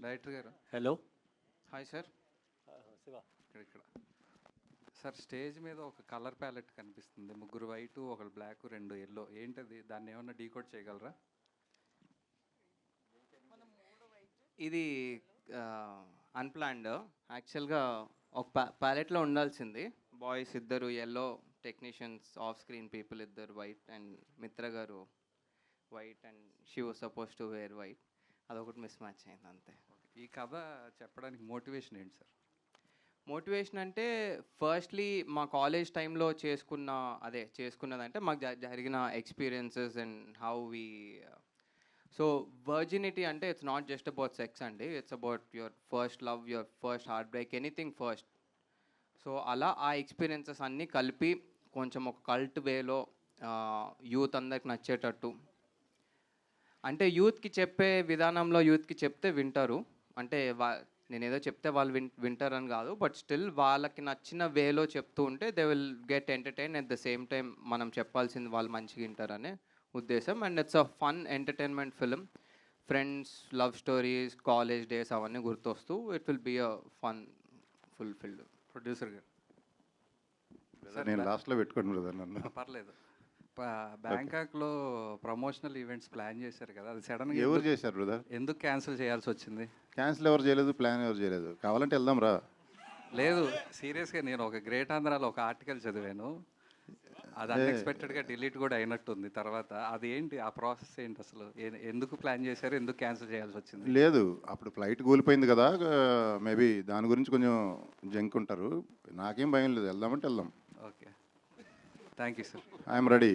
Director గారు. Hello. Hi sir. Shiva. ఇక్కడ sir stage మీద ఒక కలర్ ప్యాలెట్ కనిపిస్తుంది, ముగ్గురు వైట్, ఒకళ్ళు బ్లాక్, రెండు ఎల్లో. ఏంటది? దాన్ని ఏమన్నా డీకోడ్ చేయగలరా? ఇది అన్ప్లాన్డ్. యాక్చువల్గా ఒక ప్యాలెట్లో ఉండాల్సింది. బాయ్స్ ఇద్దరు yellow technicians, off screen people ఇద్దరు వైట్, అండ్ మిత్ర గారు white, and she was suppose to wear white. అదొకటి మిస్ మ్యాచ్ అయింది అంతే. ఈ కథ చెప్పడానికి మోటివేషన్ ఏంటి సార్? మోటివేషన్ అంటే ఫస్ట్లీ మా కాలేజ్ టైంలో చేసుకున్నదంటే మాకు జరిగిన experiences and how we. So virginity అంటే it's not just about sex అండి, it's about your first love, your first heart break, anything first. So అలా ఆ ఎక్స్పీరియన్సెస్ అన్నీ కలిపి కొంచెం ఒక కల్ట్ వేలో యూత్ అందరికి నచ్చేటట్టు, అంటే యూత్కి చెప్పే విధానంలో యూత్కి చెప్తే వింటారు. అంటే నేనేదో చెప్తే వాళ్ళు వింటారని కాదు, బట్ స్టిల్ వాళ్ళకి నచ్చిన వేలో చెప్తూ ఉంటే they will get entertain. At the same time మనం చెప్పాల్సింది వాళ్ళు మంచిగా వింటారనే ఉద్దేశం. And it's a fun entertainment film. Friends, love stories, college days అవన్నీ గుర్తొస్తూ it will be a fun fulfilled. Producer గారు. నేను లాస్ట్లో పెట్టుకోండి బ్రదర్ నన్ను. పర్లేదు. బ్యాంకాక్లో ప్రమోషనల్ ఈవెంట్స్ ప్లాన్ చేశారు కదా, అది సడన్గా ఎవరు చేశారు బ్రదర్? ఎందుకు క్యాన్సిల్ చేయాల్సి వచ్చింది? క్యాన్సిల్ ఎవరు చేయలేదు, ప్లాన్ ఎవరు చేయలేదు. కావాలంటే వెళ్దాం రా. లేదు, సీరియస్గా నేను ఒక గ్రేట్ ఆంధ్రాలో ఒక ఆర్టికల్ చదివాను, అది అన్ఎక్స్పెక్టెడ్గా డిలీట్ కూడా అయినట్టుంది తర్వాత. అది ఏంటి, ఆ ప్రాసెస్ ఏంటి అసలు? ఎందుకు ప్లాన్ చేశారు, ఎందుకు క్యాన్సిల్ చేయాల్సి వచ్చింది? లేదు, అప్పుడు ఫ్లైట్ కూలిపోయింది కదా, మేబీ దాని గురించి కొంచెం జంక్ ఉంటారు. నాకేం భయం లేదు, వెళ్దామంటే వెళ్దాం. Okay, thank you sir. I'm ready.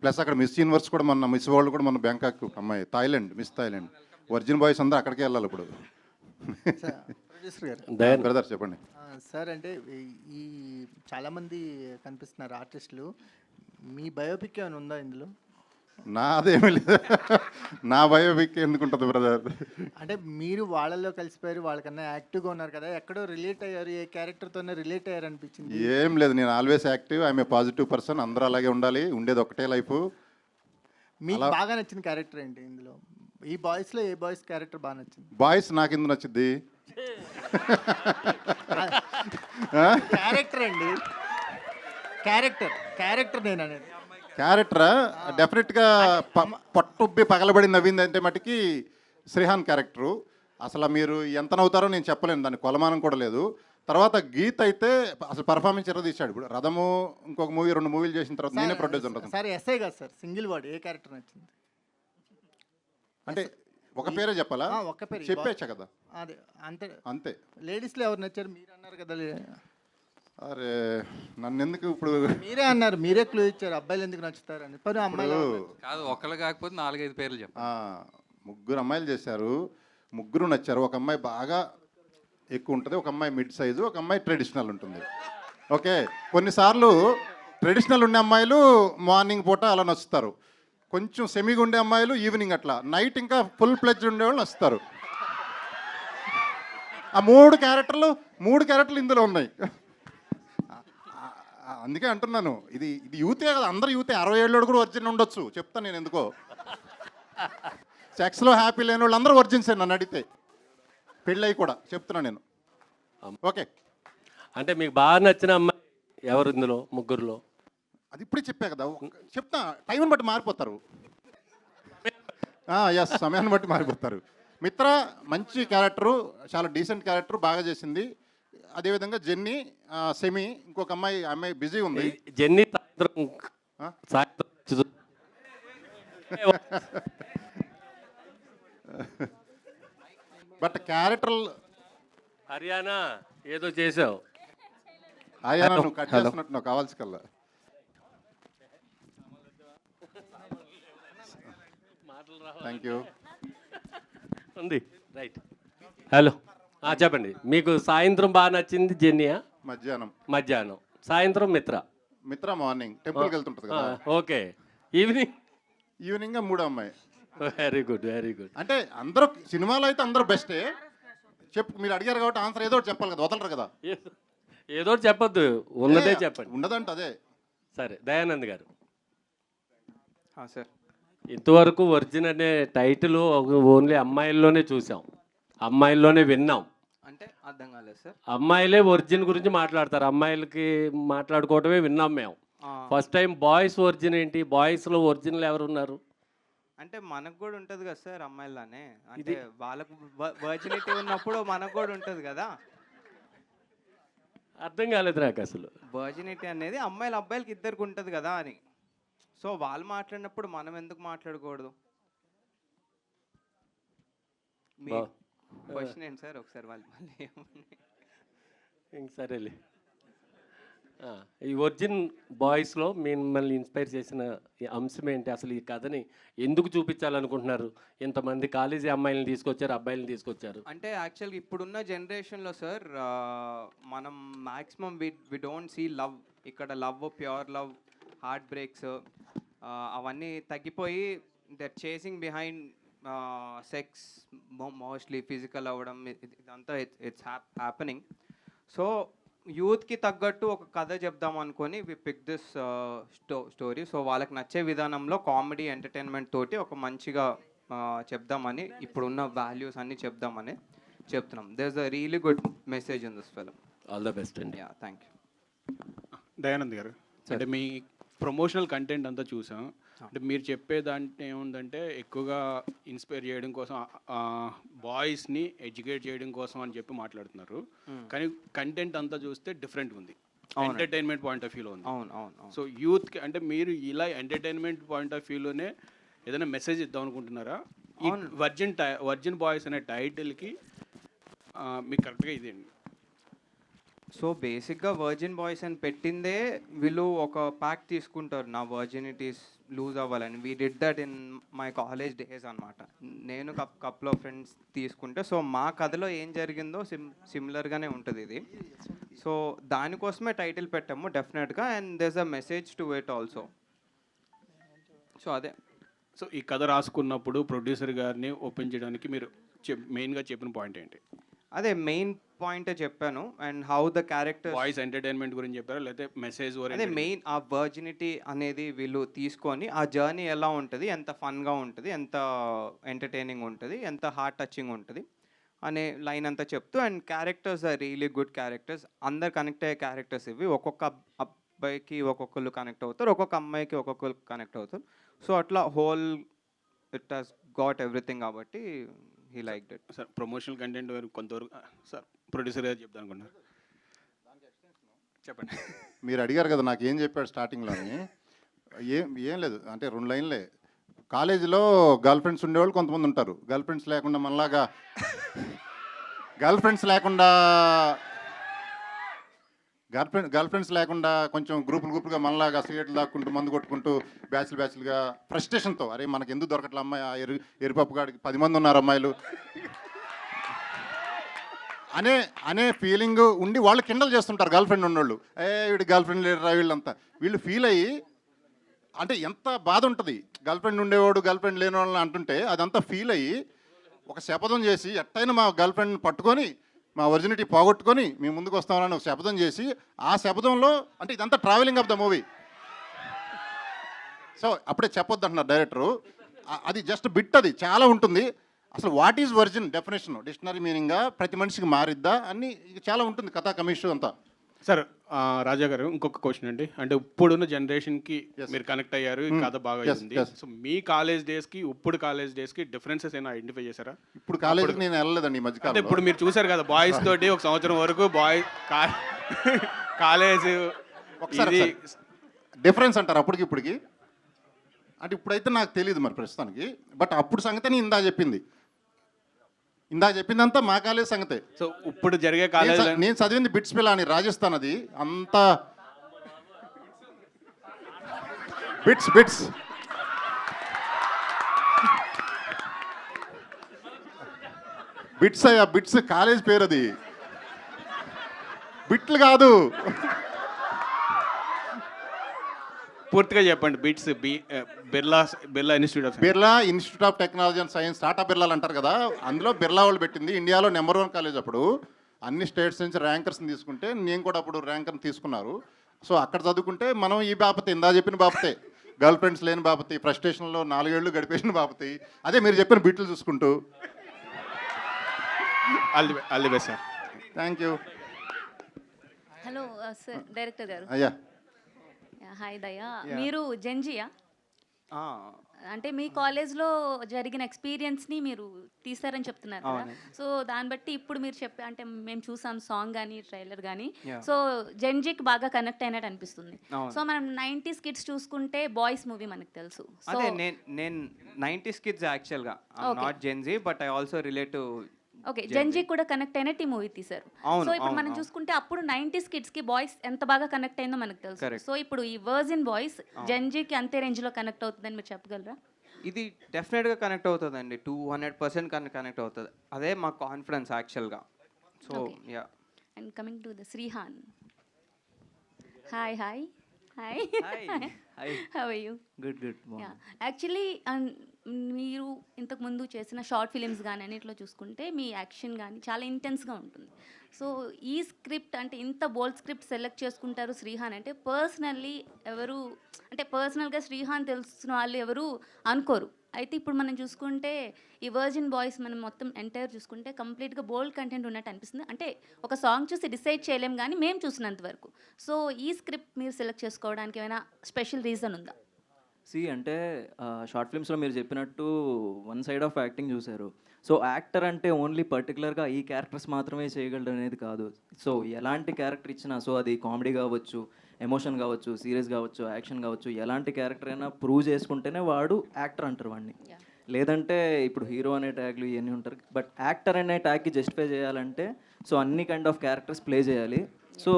Plus అక్కడ మిస్ యూనివర్స్ కూడా మన మిస్ వరల్డ్ కూడా మన బ్యాంకాక్ అమ్మాయి, Thailand, miss Thailand. Virgin boys అందరూ అక్కడికే వెళ్ళాలి ఇప్పుడు. ప్రొడ్యూసర్ గారు. బ్రదర్ చెప్పండి సార్. అంటే ఈ చాలామంది కనిపిస్తున్నారు ఆర్టిస్టులు, మీ బయోపిక్ ఏమైనా ఉందా ఇందులో? నాదేమీ లేదు. నా బయోపిక్ ఎందుకుంటుంది బ్రదర్? అంటే మీరు వాళ్ళల్లో కలిసిపోయారు, వాళ్ళకన్నా యాక్టివ్గా ఉన్నారు కదా, ఎక్కడో రిలేట్ అయ్యారు, ఏ క్యారెక్టర్తోనే రిలేట్ అయ్యారు అనిపించింది? ఏం లేదు, నేను always active, I'm a positive person. అందరూ అలాగే ఉండాలి, ఉండేది ఒకటే లైఫ్. మీకు బాగా నచ్చిన క్యారెక్టర్ ఏంటి ఇందులో? ఈ బాయ్స్లో ఏ బాయ్స్ క్యారెక్టర్ బాగా నచ్చింది? బాయ్స్ నాకు ఎందుకు నచ్చింది? క్యారెక్టర్ అండి, క్యారెక్టర్ నేను అనేది. క్యారెక్టరా? డెఫినెట్గా పట్టుబ్బి పగలబడి నవ్వింది అంటే మటుకి శ్రీహాన్ క్యారెక్టరు. అసలు మీరు ఎంత నవ్వుతారో నేను చెప్పలేను, దాన్ని కొలమానం కూడా లేదు. తర్వాత గీత్ అయితే అసలు పర్ఫార్మెన్స్ తీశాడు. ఇప్పుడు రథము ఇంకొక మూవీ, 2 మూవీలు చేసిన తర్వాత నేనే ప్రొడ్యూసర్. సార్ ఎస్ఐ కాదు సార్, సింగిల్ వర్డ్, ఏ క్యారెక్టర్ నచ్చింది? అంటే ఒక పేరే చెప్పాలా? ఒక్క పేరు చెప్పేచ్చా కదా, అదే అంతే. అంతే. లేడీస్లో ఎవరు నచ్చారు? మీరు అన్నారు కదా. అరే నన్ను ఎందుకు ఇప్పుడు? మీరే అన్నారు, మీరే క్లూ ఇచ్చారు అబ్బాయిలు ఎందుకు నచ్చుతారని. పని అమ్మాయిలు కాదు, ఒకళ్ళు కాకపోతే 4-5 పేర్లు చెప్పండి. 3 అమ్మాయిలు చేశారు, 3 నచ్చారు. ఒక అమ్మాయి బాగా ఎక్కువ ఉంటుంది, ఒక అమ్మాయి మిడ్ సైజు, ఒక అమ్మాయి ట్రెడిషనల్ ఉంటుంది. ఓకే, కొన్నిసార్లు ట్రెడిషనల్ ఉండే అమ్మాయిలు మార్నింగ్ పూట అలా నచ్చుతారు, కొంచెం సెమీగా ఉండే అమ్మాయిలు ఈవినింగ్, అట్లా నైట్ ఇంకా ఫుల్ ప్లెడ్జ్ ఉండేవాళ్ళు నచ్చుతారు. ఆ 3 క్యారెక్టర్లు ఇందులో ఉన్నాయి. అందుకే అంటున్నాను, ఇది యూతే కదా, అందరు యూతే. 60 ఏళ్ళోడు కూడా వర్జిన్ ఉండొచ్చు, చెప్తాను నేను ఎందుకో. సెక్స్లో హ్యాపీ లేని వాళ్ళు అందరూ వర్జిన్సే నన్ను అడిగితే, పెళ్ళయి కూడా చెప్తున్నాను నేను. ఓకే, అంటే మీకు బాగా నచ్చిన అమ్మాయి ఎవరు ఇందులో 3లో? అది ఇప్పుడే చెప్పా కదా, చెప్తా. టైంని బట్టి మారిపోతారు. ఎస్, సమయాన్ని బట్టి మారిపోతారు. మిత్ర మంచి క్యారెక్టరు, చాలా డీసెంట్ క్యారెక్టర్, బాగా చేసింది. అదేవిధంగా జెన్నీ, సెమీ, ఇంకొక అమ్మాయి బిజీ ఉంది. జెన్నీ బట్ క్యారెక్టర్ హర్యానా ఏదో చేసావు. హర్యానా నువ్వు కట్ చేస్తున్నట్టు నాకు కావాల్సి కల్లా. Thank you. ఉంది రైట్. హలో, చెప్పండి. మీకు సాయంత్రం బాగా నచ్చింది జెన్నీయా? మధ్యాహ్నం. సాయంత్రం మిత్ర మార్నింగ్ టెంపుల్కి వెళ్తుంటుంది కదా. ఓకే, ఈవినింగ్ 3 అమ్మాయి. Very good. అంటే అందరూ సినిమాలో అయితే అందరూ బెస్టే. చెప్పు, మీరు అడిగారు కాబట్టి ఆన్సర్ ఏదో ఒకటి చెప్పాలి కదా, వదలరు కదా. ఏదో చెప్పొద్దు, ఉన్నదే చెప్పండి. ఉన్నదంటే అదే. సరే, దయానంద్ గారు. సార్, ఇంతవరకు వర్జిన్ అనే టైటిల్ ఓన్లీ అమ్మాయిల్లోనే చూసాం. అమ్మాయిల్లోనే విన్నాం. అంటే అర్థం కాలేదు సార్. అమ్మాయిలే ఒరిజిన్ గురించి మాట్లాడతారు, అమ్మాయిలకి మాట్లాడుకోవటమే విన్నాం మేము. ఫస్ట్ టైం బాయ్స్ ఒరిజిన్ ఏంటి, బాయ్స్లో ఒరిజినల్ ఎవరు ఉన్నారు? అంటే మనకు కూడా ఉంటుంది కదా సార్ అమ్మాయిలానే, అంటే వాళ్ళకు వర్జినిటీ ఉన్నప్పుడు మనకు కూడా ఉంటుంది కదా. అర్థం కాలేదు నాకు అసలు. వర్జినిటీ అనేది అబ్బాయిలకి ఇద్దరికి ఉంటుంది కదా అని. సో వాళ్ళు మాట్లాడినప్పుడు మనం ఎందుకు మాట్లాడకూడదు? మీ క్వశ్చన్ ఏంటి సార్? ఒకసారి వాళ్ళు మళ్ళీ ఇంక సరేలే. ఈ ఒరిజిన్ బాయ్స్లో మిమ్మల్ని ఇన్స్పైర్ చేసిన ఈ అంశం ఏంటి, అసలు ఈ కథని ఎందుకు చూపించాలనుకుంటున్నారు? ఇంతమంది కాలేజీ అమ్మాయిలను తీసుకొచ్చారు, అబ్బాయిలను తీసుకొచ్చారు. అంటే యాక్చువల్గా ఇప్పుడున్న జనరేషన్లో సార్ మనం maximum we don't see love. ఇక్కడ love, pure love, heart breaks అవన్నీ తగ్గిపోయి that chasing behind sex, mostly physical అవ్వడం, ఇదంతా ఇట్స్ హ్యాపెనింగ్. సో యూత్కి తగ్గట్టు ఒక కథ చెప్దాం అనుకొని వి పిక్ దిస్ స్టోరీ. సో వాళ్ళకి నచ్చే విధానంలో కామెడీ, ఎంటర్టైన్మెంట్ తోటి ఒక మంచిగా చెప్దామని, ఇప్పుడున్న వాల్యూస్ అన్నీ చెప్దామని చెప్తున్నాం. There is a really good message in this film. All the best అండి. Yeah, thank you. దయానంద్ గారు, అంటే మీ ప్రమోషనల్ కంటెంట్ అంతా చూసాం. అంటే మీరు చెప్పే దాంట్లో ఏముందంటే ఎక్కువగా ఇన్స్పైర్ చేయడం కోసం, బాయ్స్ని ఎడ్యుకేట్ చేయడం కోసం అని చెప్పి మాట్లాడుతున్నారు. కానీ కంటెంట్ అంతా చూస్తే డిఫరెంట్ ఉంది, ఎంటర్టైన్మెంట్ పాయింట్ ఆఫ్ వ్యూలో ఉంది. అవును అవును. సో యూత్కి అంటే మీరు ఇలా ఎంటర్టైన్మెంట్ పాయింట్ ఆఫ్ వ్యూలోనే ఏదైనా మెసేజ్ ఇద్దాం అనుకుంటున్నారా? ఈ వర్జిన్ బాయ్స్ అనే టైటిల్కి మీకు కరెక్ట్గా ఇదేండి. సో బేసిక్గా వర్జిన్ బాయ్స్ అని పెట్టిందే వీళ్ళు ఒక ప్యాక్ తీసుకుంటారు నా వర్జినిటీస్ లూజ్ అవ్వాలని. We did that in my college days అనమాట. నేను కపుల్ ఆఫ్ ఫ్రెండ్స్ తీసుకుంటే, సో మా కథలో ఏం జరిగిందో సిమిలర్గానే ఉంటుంది ఇది. సో దానికోసమే టైటిల్ పెట్టాము డెఫినెట్గా, and there's a message to it also. So అదే. సో ఈ కథ రాసుకున్నప్పుడు ప్రొడ్యూసర్ గారిని ఓపెన్ చేయడానికి మీరు మెయిన్గా చెప్పిన పాయింట్ ఏంటి? అదే మెయిన్ పాయింటే చెప్పాను. And how the character, voice entertainment గురించి చెప్పారా లేకపోతే మెసేజ్? అదే మెయిన్ ఆ వర్జినిటీ అనేది వీళ్ళు తీసుకొని ఆ జర్నీ ఎలా ఉంటుంది, ఎంత ఫన్గా ఉంటుంది, ఎంత ఎంటర్టైనింగ్ ఉంటుంది, ఎంత హార్ట్ టచింగ్ ఉంటుంది అనే లైన్ అంతా చెప్తూ, and characters are really good characters. అందరు కనెక్ట్ అయ్యే క్యారెక్టర్స్ ఇవి. ఒక్కొక్క అబ్బాయికి ఒక్కొక్కరు కనెక్ట్ అవుతారు, ఒక్కొక్క అమ్మాయికి ఒక్కొక్కరు కనెక్ట్ అవుతారు. సో అట్లా whole it has got everything కాబట్టి he liked it. Sir promotional content కొంతవరకు సార్ ప్రొడ్యూసర్ గారు చెప్తాను అనుకున్నారు, చెప్పండి. మీరు అడిగారు కదా నాకు ఏం చెప్పాడు స్టార్టింగ్లోని. ఏం లేదు, అంటే 2 లైన్లే. కాలేజీలో గర్ల్ ఫ్రెండ్స్ ఉండేవాళ్ళు కొంతమంది ఉంటారు, గర్ల్ ఫ్రెండ్స్ లేకుండా మనలాగా గర్ల్ ఫ్రెండ్స్ లేకుండా కొంచెం గ్రూపులుగా మనలాగా సిగరెట్లు దాక్కుంటూ, మందు కొట్టుకుంటూ, బ్యాచ్లుగా ఫ్రస్ట్రేషన్తో, అరే మనకి ఎందుకు దొరకట్ల అమ్మాయి, ఆ ఎరుపప్పు గాడికి 10 మంది ఉన్నారు అమ్మాయిలు అనే ఫీలింగ్ ఉండి వాళ్ళు కిండల్ చేస్తుంటారు గర్ల్ ఫ్రెండ్ ఉన్నోళ్ళు. వీడు గర్ల్ ఫ్రెండ్ లేరు వీళ్ళంతా. వీళ్ళు ఫీల్ అయ్యి, అంటే ఎంత బాధ ఉంటుంది గర్ల్ ఫ్రెండ్ ఉండేవాడు గర్ల్ ఫ్రెండ్ లేని వాళ్ళని అంటుంటే, అదంతా ఫీల్ అయ్యి ఒక శపథం చేసి ఎట్టయినా మా గర్ల్ ఫ్రెండ్ పట్టుకొని మా ఒరిజినిటీ పోగొట్టుకొని మేము ముందుకు వస్తామని ఒక శపథం చేసి, ఆ శపథంలో అంటే ఇదంతా travelling of the movie. So అప్పుడే చెప్పొద్దు అంటున్నారు డైరెక్టరు. అది జస్ట్ బిట్, అది చాలా ఉంటుంది. అసలు what is virgin definition, dictionary మీనింగ్గా ప్రతి మనిషికి మారిద్దా అన్ని చాలా ఉంటుంది కథా కమిషన్ అంతా. సార్ రాజా గారు, ఇంకొక క్వశ్చన్ అండి. అంటే ఇప్పుడున్న జనరేషన్కి మీరు కనెక్ట్ అయ్యారు, ఈ కథ బాగా అయింది. సో మీ కాలేజ్ డేస్కి ఇప్పుడు కాలేజ్ డేస్కి డిఫరెన్సెస్ ఏమైనా ఐడెంటిఫై చేశారా? ఇప్పుడు కాలేజీకి నేను వెళ్ళలేదండి ఈ మధ్యకాలం. అంటే ఇప్పుడు మీరు చూసారు కదా, బాయ్స్ తోటి 1 సంవత్సరం వరకు కాలేజ్ ఒకసారి డిఫరెన్స్ అంటారు అప్పటికి ఇప్పటికి. అంటే ఇప్పుడైతే నాకు తెలియదు మరి ప్రస్తుతానికి, బట్ అప్పుడు సంగతి ఇందా చెప్పిందంతా మా కాలేజ్ సంగతే. సో ఇప్పుడు జరిగే కాలేజ్ నేను చదివింది బిట్స్ పిల్ల అని రాజస్థాన్, అది అంతా బిట్స్ అయ్యా, బిట్స్ కాలేజ్ పేరు, అది బిట్లు కాదు. పూర్తిగా చెప్పండి. BITS Birla institute of technology and science, Tata బిర్లాలు అంటారు కదా, అందులో బిర్లా వాళ్ళు పెట్టింది. ఇండియాలో నెంబర్ 1 కాలేజ్ అప్పుడు. అన్ని స్టేట్స్ నుంచి ర్యాంకర్స్ని తీసుకుంటే నేను కూడా అప్పుడు ర్యాంకర్ని తీసుకున్నారు. సో అక్కడ చదువుకుంటే మనం ఈ బాపతే, ఇందా చెప్పిన బాపతే, గర్ల్ ఫ్రెండ్స్ లేని బాపతి, ఫ్రస్ట్రేషన్లో 4 ఏళ్ళు గడిపేసిన బాపతి, అదే మీరు చెప్పిన బిట్లు చూసుకుంటూ all the best sir. Thank you. Hello sir director గారు. అయ్యా హాయ్ దయా, మీరు జెన్జియా? ఆ, అంటే మీ కాలేజ్లో జరిగిన ఎక్స్పీరియన్స్ని మీరు తీసారని చెప్తున్నారు కదా. సో దాన్ని బట్టి ఇప్పుడు మీరు చెప్పే అంటే మేము చూసాం సాంగ్ కానీ ట్రైలర్ కానీ, సో జెన్జీకి బాగా కనెక్ట్ అయినట్టు అనిపిస్తుంది. సో మనం 90s కిడ్స్ చూసుకుంటే బాయ్స్ మూవీ మనకు తెలుసు. సో అదే నేను 90s కిడ్స్ యాక్చువల్గా, not Gen Z, but I also relate to. Okay, Gen Z కూడా కనెక్ట్ అయినట్టు ఈ మూవీ తీశారు. సో ఇప్పుడు మనం చూసుకుంటే అప్పుడు 90s కిడ్స్ కి బాయ్స్ ఎంత బాగా కనెక్ట్ అయిందో మనకు తెలుసు. సో ఇప్పుడు ఈ వర్జిన్ బాయ్స్ జెన్జీకి అంతే రేంజ్ లో కనెక్ట్ అవుతుందని మీరు చెప్పగలరా? ఇది డెఫినెట్గా కనెక్ట్ అవుతుందండి, 200% కనెక్ట్ అవుతుంది. అదే మా కాన్ఫిడెన్స్ యాక్చువల్గా. So yeah. And coming to the Srihan. Hi hi hi how are you? Good good. Actually మీరు ఇంతకుముందు చేసిన షార్ట్ ఫిలిమ్స్ కానీ అన్నిట్లో చూసుకుంటే మీ యాక్షన్ కానీ చాలా ఇంటెన్స్గా ఉంటుంది. సో ఈ స్క్రిప్ట్ అంటే ఇంత బోల్డ్ స్క్రిప్ట్ సెలెక్ట్ చేసుకుంటారు శ్రీహాన్ అంటే పర్సనల్లీ ఎవరు అంటే పర్సనల్గా శ్రీహాన్ తెలిసిన వాళ్ళు ఎవరు అనుకోరు. అయితే ఇప్పుడు మనం చూసుకుంటే ఈ వర్జిన్ బాయ్స్ మనం మొత్తం ఎంటైర్ చూసుకుంటే కంప్లీట్గా బోల్డ్ కంటెంట్ ఉన్నట్టు అనిపిస్తుంది. అంటే ఒక సాంగ్ చూసి డిసైడ్ చేయలేం కానీ మేము చూసినంత వరకు. సో ఈ స్క్రిప్ట్ మీరు సెలెక్ట్ చేసుకోవడానికి ఏమైనా స్పెషల్ రీజన్ ఉందా? అంటే షార్ట్ ఫిల్మ్స్లో మీరు చెప్పినట్టు వన్ సైడ్ ఆఫ్ యాక్టింగ్ చూశారు. సో యాక్టర్ అంటే ఓన్లీ పర్టికులర్గా ఈ క్యారెక్టర్స్ మాత్రమే చేయగలడు అనేది కాదు. సో ఎలాంటి క్యారెక్టర్ ఇచ్చినా, సో అది కామెడీ కావచ్చు, ఎమోషన్ కావచ్చు, సీరియస్ కావచ్చు, యాక్షన్ కావచ్చు, ఎలాంటి క్యారెక్టర్ అయినా ప్రూవ్ చేసుకుంటేనే వాడు యాక్టర్ అంటారు వాడిని. లేదంటే ఇప్పుడు హీరో అనే ట్యాగ్లు ఇవన్నీ ఉంటారు, బట్ యాక్టర్ అనే ట్యాగ్కి జస్టిఫై చేయాలంటే సో అన్ని కైండ్ ఆఫ్ క్యారెక్టర్స్ ప్లే చేయాలి. సో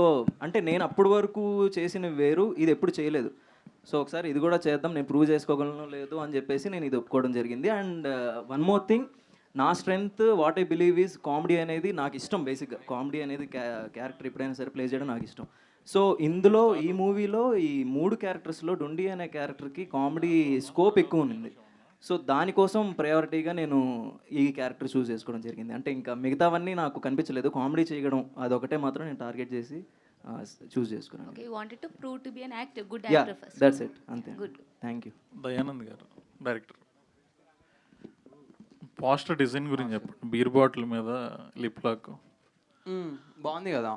అంటే నేను అప్పటి వరకు చేసినవి వేరు, ఇది ఎప్పుడు చేయలేదు. సో ఒకసారి ఇది కూడా చేద్దాం, నేను ప్రూవ్ చేసుకోగలను లేదు అని చెప్పేసి నేను ఇది ఒప్పుకోవడం జరిగింది. అండ్ వన్ మోర్ థింగ్, నా strength what I believe is comedy అనేది నాకు ఇష్టం. బేసిక్గా కామెడీ అనేది క్యారెక్టర్ ఎప్పుడైనా సరే ప్లే చేయడం నాకు ఇష్టం. సో ఇందులో ఈ మూవీలో ఈ 3 క్యారెక్టర్స్లో డొండి అనే క్యారెక్టర్కి కామెడీ స్కోప్ ఎక్కువ ఉంది. సో దానికోసం ప్రయారిటీగా నేను ఈ క్యారెక్టర్ చూస్ చేసుకోవడం జరిగింది. అంటే ఇంకా మిగతావన్నీ నాకు కనిపించలేదు, కామెడీ చేయడం అదొకటే మాత్రం నేను టార్గెట్ చేసి చూస్ చేసుకున్నాను. Okay, you wanted to prove to be an actor, good Yeah, actor first. that's it. అంతే. Good. Thank you. దయానంద్ గారు డైరెక్టర్. పోస్టర్ డిజైన్ గురించి చెప్పండి. బీర్ బాటిల్ మీద లిప్ లాక్ బాగుంది కదా.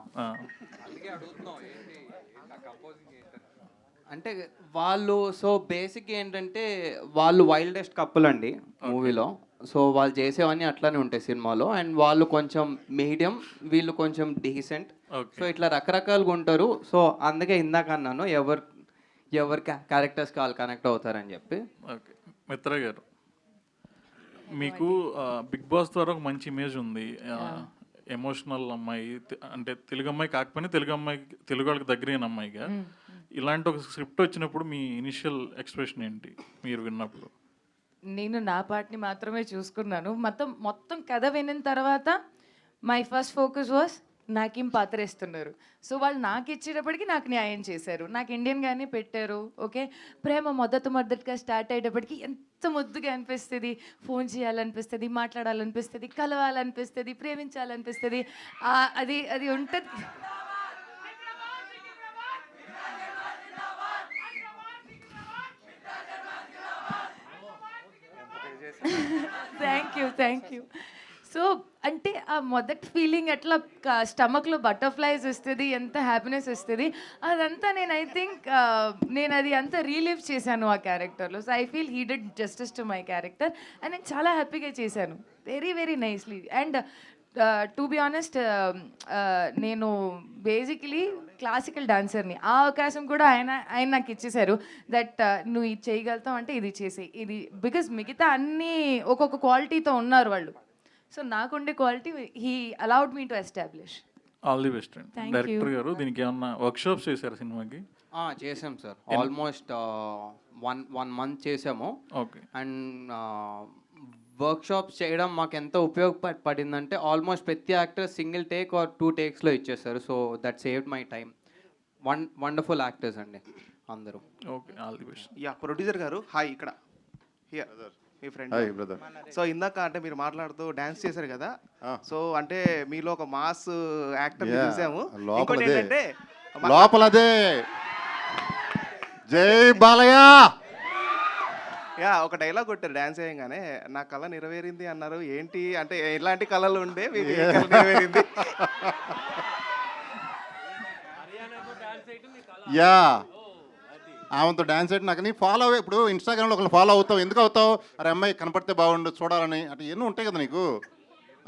అంటే వాళ్ళు సో బేసిక్ ఏంటంటే వాళ్ళు వైల్డెస్ట్ కపుల్ అండి మూవీలో. సో వాళ్ళు చేసేవన్నీ అట్లానే ఉంటాయి సినిమాలో. అండ్ వాళ్ళు కొంచెం మీడియం, వీళ్ళు కొంచెం డీసెంట్. సో ఇట్లా రకరకాలుగా ఉంటారు. సో అందుకే ఇందాక అన్నాను ఎవరు క్యారెక్టర్స్ వాళ్ళు కనెక్ట్ అవుతారని చెప్పి. ఓకే. మిత్ర గారు, మీకు బిగ్ బాస్ ద్వారా ఒక మంచి ఇమేజ్ ఉంది. ఎమోషనల్ అమ్మాయి, అంటే తెలుగు అమ్మాయి కాకపోయినా తెలుగు వాళ్ళకి దగ్గరైన అమ్మాయిగా. ఇలాంటి ఒక స్క్రిప్ట్ వచ్చినప్పుడు మీ ఇనిషియల్ ఎక్స్ప్రెషన్ ఏంటి మీరు విన్నప్పుడు? నేను నా పార్ట్ని మాత్రమే చూసుకున్నాను. మొత్తం కథ వినిన తర్వాత మై ఫస్ట్ ఫోకస్ వాస్ నాకేం పాత్ర ఇస్తున్నారు. సో వాళ్ళు నాకు ఇచ్చేటప్పటికి నాకు న్యాయం చేశారు, నాకు ఇండియన్గానే పెట్టారు. ఓకే, ప్రేమ మొదటగా స్టార్ట్ అయ్యేటప్పటికి ఎంత ముద్దుగా అనిపిస్తుంది, ఫోన్ చేయాలనిపిస్తుంది, మాట్లాడాలనిపిస్తుంది, కలవాలనిపిస్తుంది, ప్రేమించాలనిపిస్తుంది. అది ఉంటుంది. Thank you. సో అంటే ఆ మొదటి ఫీలింగ్ అట్లా స్టమక్లో బటర్ఫ్లైస్ వస్తుంది, ఎంత హ్యాపీనెస్ వస్తుంది, అదంతా నేను ఐ థింక్ నేను అది అంతా రీలివ్ చేశాను ఆ క్యారెక్టర్లో. So I feel he did justice to my character and నేను చాలా హ్యాపీగా చేశాను, very very nicely. And to be honest, నేను బేసికలీ క్లాసికల్ డాన్సర్ని. ఆ అవకాశం కూడా ఆయన నాకు ఇచ్చేశారు. దట్ నువ్వు ఇది చేయగలుగుతావు అంటే ఇది చేసే ఇది, బికాజ్ మిగతా అన్నీ ఒక్కొక్క క్వాలిటీతో ఉన్నారు వాళ్ళు. సో నాకుండే quality he allowed me to establish. All the best అండి. డైరెక్టర్ గారు, దీనికి ఏమన్నా వర్క్షాప్స్ చేశారు సినిమాకి? చేసాం సార్, ఆల్మోస్ట్ 1 month చేసాము. ఓకే. అండ్ వర్క్షాప్స్ చేయడం మాకు ఎంత ఉపయోగపడిందంటే ఆల్మోస్ట్ ప్రతి యాక్టర్ సింగిల్ టేక్ ఆర్ 2 takesలో ఇచ్చేస్తారు. So that saved my time. Wonderful actors అండి అందరూ. Okay, all the best. Yeah, producer గారు హాయ్. ఇక్కడ మీ ఫ్రెండ్. Hi brother. సో ఇందాక అంటే మీరు మాట్లాడుతూ డాన్స్ చేశారు కదా. సో అంటే మీలో ఒక మాస్ యాక్టర్ చూసాము. ఇంకోటి ఏంటంటే లోపలదే జై బాలయ్య. యా ఒక డైలాగ్ కొట్టారు డ్యాన్స్ వేయంగానే, నా కళ నెరవేరింది అన్నారు. ఏంటి అంటే ఎలాంటి కళలు ఉండే మీకు ఏ కళ నెరవేరింది? యా ఆమెతో డాన్స్ అయితే నాకు నీ ఫాలో అవ్వే. ఇప్పుడు ఇన్స్టాగ్రామ్లో ఒకళ్ళు ఫాలో అవుతావు, ఎందుకు అవుతావు? అరే అమ్మాయి కనపడితే బాగుండు చూడాలని, అట్లా ఎన్నో ఉంటాయి కదా నీకు.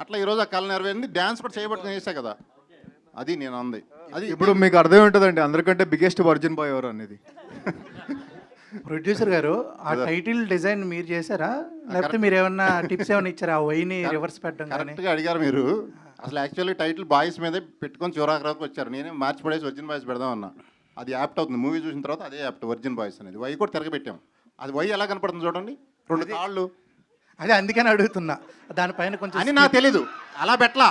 అట్లా ఈరోజు ఆ కళ నెరవేరింది, డ్యాన్స్ కూడా చేయబట్టుకుని చేసా కదా, అది నేను అంది. అది ఇప్పుడు మీకు అర్థం ఉంటుందండి అందరికంటే బిగ్గెస్ట్ వర్జిన్ బాయ్ ఎవరు అనేది. ప్రొడ్యూసర్ గారు ఆ టైటిల్ డిజైన్ మీరు చేశారా, లేకపోతే మీరు ఏమన్నా టిప్స్ ఏమైనా ఇచ్చారా? ఆ వైని రివర్స్ పెట్టడం కానీ. కరెక్ట్గా అడిగారు మీరు. అసలు యాక్చువల్లీ టైటిల్ బాయ్స్ మీదే పెట్టుకొని చివరాకు వచ్చారు. నేనే మార్చి పడేసి వర్జిన్ బాయ్స్ పెడదాం అన్నా. అది యాప్ట్ అవుతుంది, మూవీ చూసిన తర్వాత అదే యాప్ట్ వర్జిన్ బాయ్స్ అనేది. వై కూడా తిరగబెట్టాం. అది వై ఎలా కనపడుతుంది చూడండి, 2 కాళ్ళు. అదే అందుకని అడుగుతున్నా, దానిపైన కొంచెం అని నాకు తెలీదు, అలా పెట్టలా.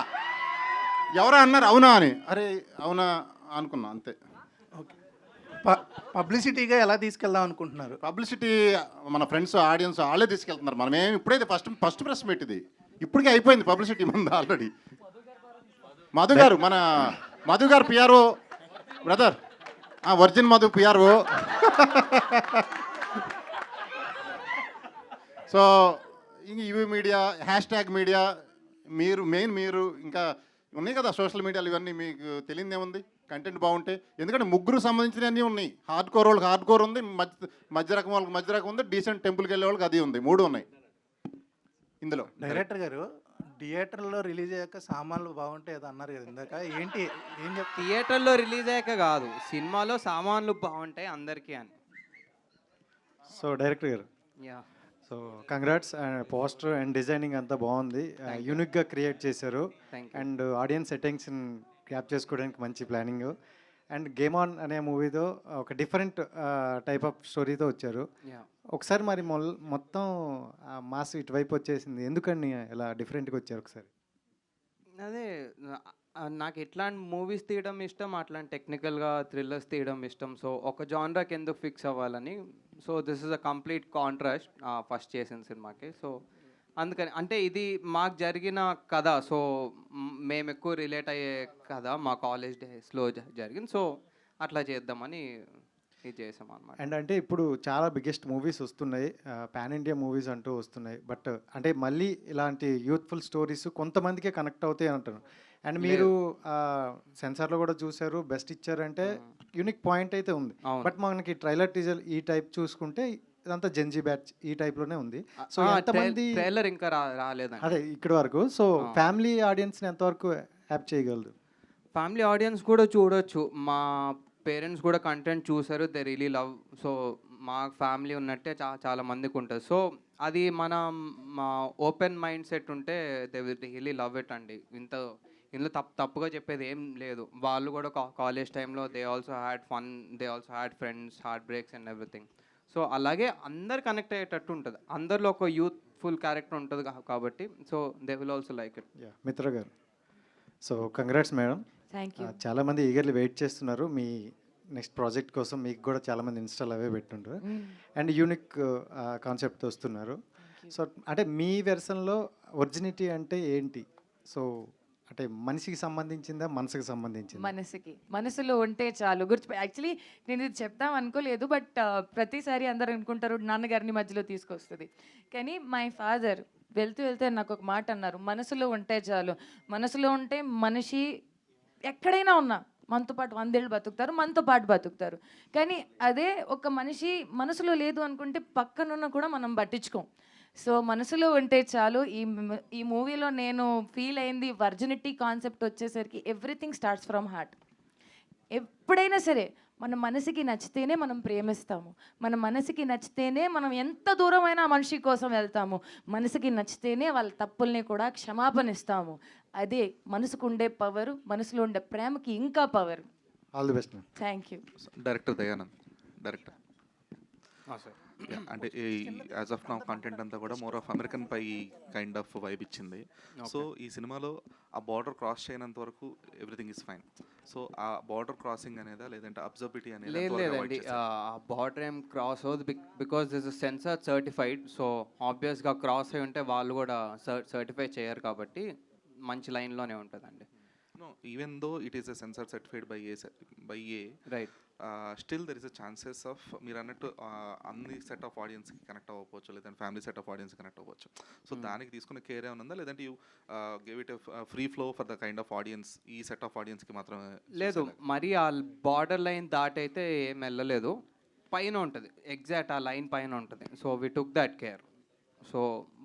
ఎవరో అన్నారు అవునా అని, అరే అవునా అనుకున్నా అంతే. పబ్లిసిటీగా ఎలా తీసుకెళ్దాం అనుకుంటున్నారు? పబ్లిసిటీ మన ఫ్రెండ్స్ ఆడియన్స్ వాళ్ళే తీసుకెళ్తున్నారు. మనమేం ఇప్పుడైతే ఫస్ట్ ప్రెస్ మీట్ ఇది, ఇప్పటికే అయిపోయింది పబ్లిసిటీ మంది ఆల్రెడీ. మన మధు గారు PRO brother, virgin Madhu PRO. So ఇవి మీడియా, హ్యాష్ మీడియా, మీరు ఇంకా ఉన్నాయి కదా సోషల్ మీడియాలు, ఇవన్నీ మీకు తెలియదు ఏముంది, కంటెంట్ బాగుంటే. ఎందుకంటే ముగ్గురు సంబంధించినవన్నీ ఉన్నాయి. హార్డ్ కోర్ వాళ్ళకి హార్డ్ కోర్ ఉంది, మధ్య రకం వాళ్ళకి మధ్య రకం ఉంది, డీసెంట్ టెంపుల్కి వెళ్ళే వాళ్ళకి అది ఉంది. 3 ఉన్నాయి ఇందులో. డైరెక్టర్ గారు థియేటర్లో రిలీజ్ అయ్యాక సామాన్లు బాగుంటాయి ఏదో అన్నారు కదా ఇందాక, ఏంటి ఏం చెప్తారు? థియేటర్లో రిలీజ్ అయ్యాక కాదు, సినిమాలో సామాన్లు బాగుంటాయి అందరికీ అని. సో డైరెక్టర్ గారు, yeah so congrats. Poster and designing అంతా బాగుంది, యూనిక్గా క్రియేట్ చేశారు. అండ్ ఆడియన్స్ అటెన్షన్ క్యాప్ చేసుకోవడానికి మంచి ప్లానింగ్. అండ్ గేమ్ ఆన్ అనే మూవీతో ఒక డిఫరెంట్ టైప్ ఆఫ్ స్టోరీతో వచ్చారు. ఒకసారి మరి మొత్తం మాస్ ఇటువైపు వచ్చేసింది, ఎందుకని ఇలా డిఫరెంట్గా వచ్చారు ఒకసారి? అదే నాకు ఎట్లాంటి మూవీస్ తీయడం ఇష్టం, అట్లాంటి టెక్నికల్గా థ్రిల్లర్స్ తీయడం ఇష్టం. సో ఒక జానరాకి ఎందుకు ఫిక్స్ అవ్వాలని, so this is a complete contrast first చేసిన సినిమాకి. సో అందుకని అంటే ఇది మాకు జరిగిన కథ, సో మేము ఎక్కువ రిలేట్ అయ్యే కథ మా కాలేజ్ డేస్లో జరిగింది. సో అట్లా చేద్దామని ఇది చేసాం అనమాట. అండ్ అంటే ఇప్పుడు చాలా బిగ్గెస్ట్ మూవీస్ వస్తున్నాయి, పాన్ ఇండియా మూవీస్ అంటూ వస్తున్నాయి. బట్ అంటే మళ్ళీ ఇలాంటి యూత్ఫుల్ స్టోరీస్ కొంతమందికే కనెక్ట్ అవుతాయి అంటారు. అండ్ మీరు సెన్సార్లో కూడా చూసారు, బెస్ట్ ఇచ్చారంటే యూనిక్ పాయింట్ అయితే ఉంది. బట్ మనకి ట్రైలర్ టీజర్ ఈ టైప్ చూసుకుంటే ఇదంతా జెన్జీ బ్యాచ్ ఈ టైప్లోనే ఉంది. సో ఎంతమంది ట్రైలర్ ఇంకా రాలేదు అదే ఇక్కడ వరకు. సో ఫ్యామిలీ ఆడియన్స్ని ఎంతవరకు యాప్ చేయగలదు? ఫ్యామిలీ ఆడియన్స్ కూడా చూడొచ్చు. మా పేరెంట్స్ కూడా కంటెంట్ చూసారు, దే రియలీ లవ్. సో మా ఫ్యామిలీ ఉన్నట్టే చాలా మందికి ఉంటుంది. సో అది మా ఓపెన్ మైండ్ సెట్ ఉంటే they will really love it అండి. ఇందులో తప్పుగా చెప్పేది ఏం లేదు. వాళ్ళు కూడా కాలేజ్ టైంలో they also had fun, they also had friends, heart breaks and everything. So అలాగే అందరు కనెక్ట్ అయ్యేటట్టు ఉంటుంది, అందరిలో ఒక యూత్ఫుల్ క్యారెక్టర్ ఉంటుంది కాబట్టి. So they will also like it. Mitra గారు, so congrats madam. Thank you. చాలామంది ఈగర్లీ వెయిట్ చేస్తున్నారు మీ నెక్స్ట్ ప్రాజెక్ట్ కోసం. మీకు కూడా చాలామంది ఇన్స్టాల్ అవే పెట్టుంటారు. అండ్ యూనిక్ కాన్సెప్ట్ వస్తున్నారు. సో అంటే మీ వెర్షన్లో ఒరిజినిటీ అంటే ఏంటి? సో అంటే మనిషికి సంబంధించిందా, మనసుకి సంబంధించింది? మనసులో ఉంటే చాలు. యాక్చువల్లీ నేను ఇది చెప్తాం అనుకోలేదు, బట్ ప్రతిసారి అందరు అనుకుంటారు నాన్నగారిని మధ్యలో తీసుకొస్తుంది. కానీ మై ఫాదర్ వెళ్తే నాకు ఒక మాట అన్నారు, మనసులో ఉంటే చాలు. మనసులో ఉంటే మనిషి ఎక్కడైనా ఉన్నా మనతో పాటు 100 ఏళ్ళు బతుకుతారు, మనతో పాటు బతుకుతారు. కానీ అదే ఒక మనిషి మనసులో లేదు అనుకుంటే పక్కనున్న కూడా మనం పట్టించుకోం. సో మనసులో ఉంటే చాలు. ఈ మూవీలో నేను ఫీల్ అయింది వర్జినిటీ కాన్సెప్ట్ వచ్చేసరికి ఎవ్రీథింగ్ స్టార్ట్స్ ఫ్రమ్ హార్ట్. ఎప్పుడైనా సరే మన మనసుకి నచ్చితేనే మనం ప్రేమిస్తాము, మన మనసుకి నచ్చితేనే మనం ఎంత దూరమైనా ఆ మనిషి కోసం వెళ్తాము, మనసుకి నచ్చితేనే వాళ్ళ తప్పుల్ని కూడా క్షమాపణ ఇస్తాము. అదే మనసుకు ఉండే పవరు, మనసులో ఉండే ప్రేమకి ఇంకా power. All the best. Thank you. Director Dayanand. Director అంటే యాజ్ ఆఫ్ నౌ కంటెంట్ అంతా కూడా more of American pie kind of vibe ఇచ్చింది. సో ఈ సినిమాలో ఆ బార్డర్ క్రాస్ చేయనంత వరకు ఎవ్రీథింగ్ ఇస్ ఫైన్. సో ఆ బార్డర్ క్రాసింగ్ అనేదా లేదంటే అబ్జర్బిలిటీ అనేది? లేదండి, బార్డర్ ఏం క్రాస్ అవుతుంది because this is censor certified. So ఆబ్వియస్గా క్రాస్ అయి ఉంటే వాళ్ళు కూడా సర్టిఫై చేయరు కాబట్టి మంచి లైన్లోనే ఉంటుందండి. No, even though it is a sensor certified by a right, still there is a chances of మీరు అన్నట్టు అన్ని సెట్ ఆఫ్ ఆడియన్స్కి కనెక్ట్ అవ్వకపోవచ్చు, లేదంటే family set of audience connect అవ్వచ్చు. సో దానికి తీసుకున్న కేర్ ఏమైనా ఉందా, లేదంటే you give it free flow for the kind of audience, ఈ సెట్ ఆఫ్ ఆడియన్స్కి మాత్రమే? లేదు, మరి ఆ బార్డర్ లైన్ దాటైతే ఏం వెళ్ళలేదు. పైన ఉంటుంది, ఎగ్జాక్ట్ ఆ లైన్ పైన ఉంటుంది. So we took that care. So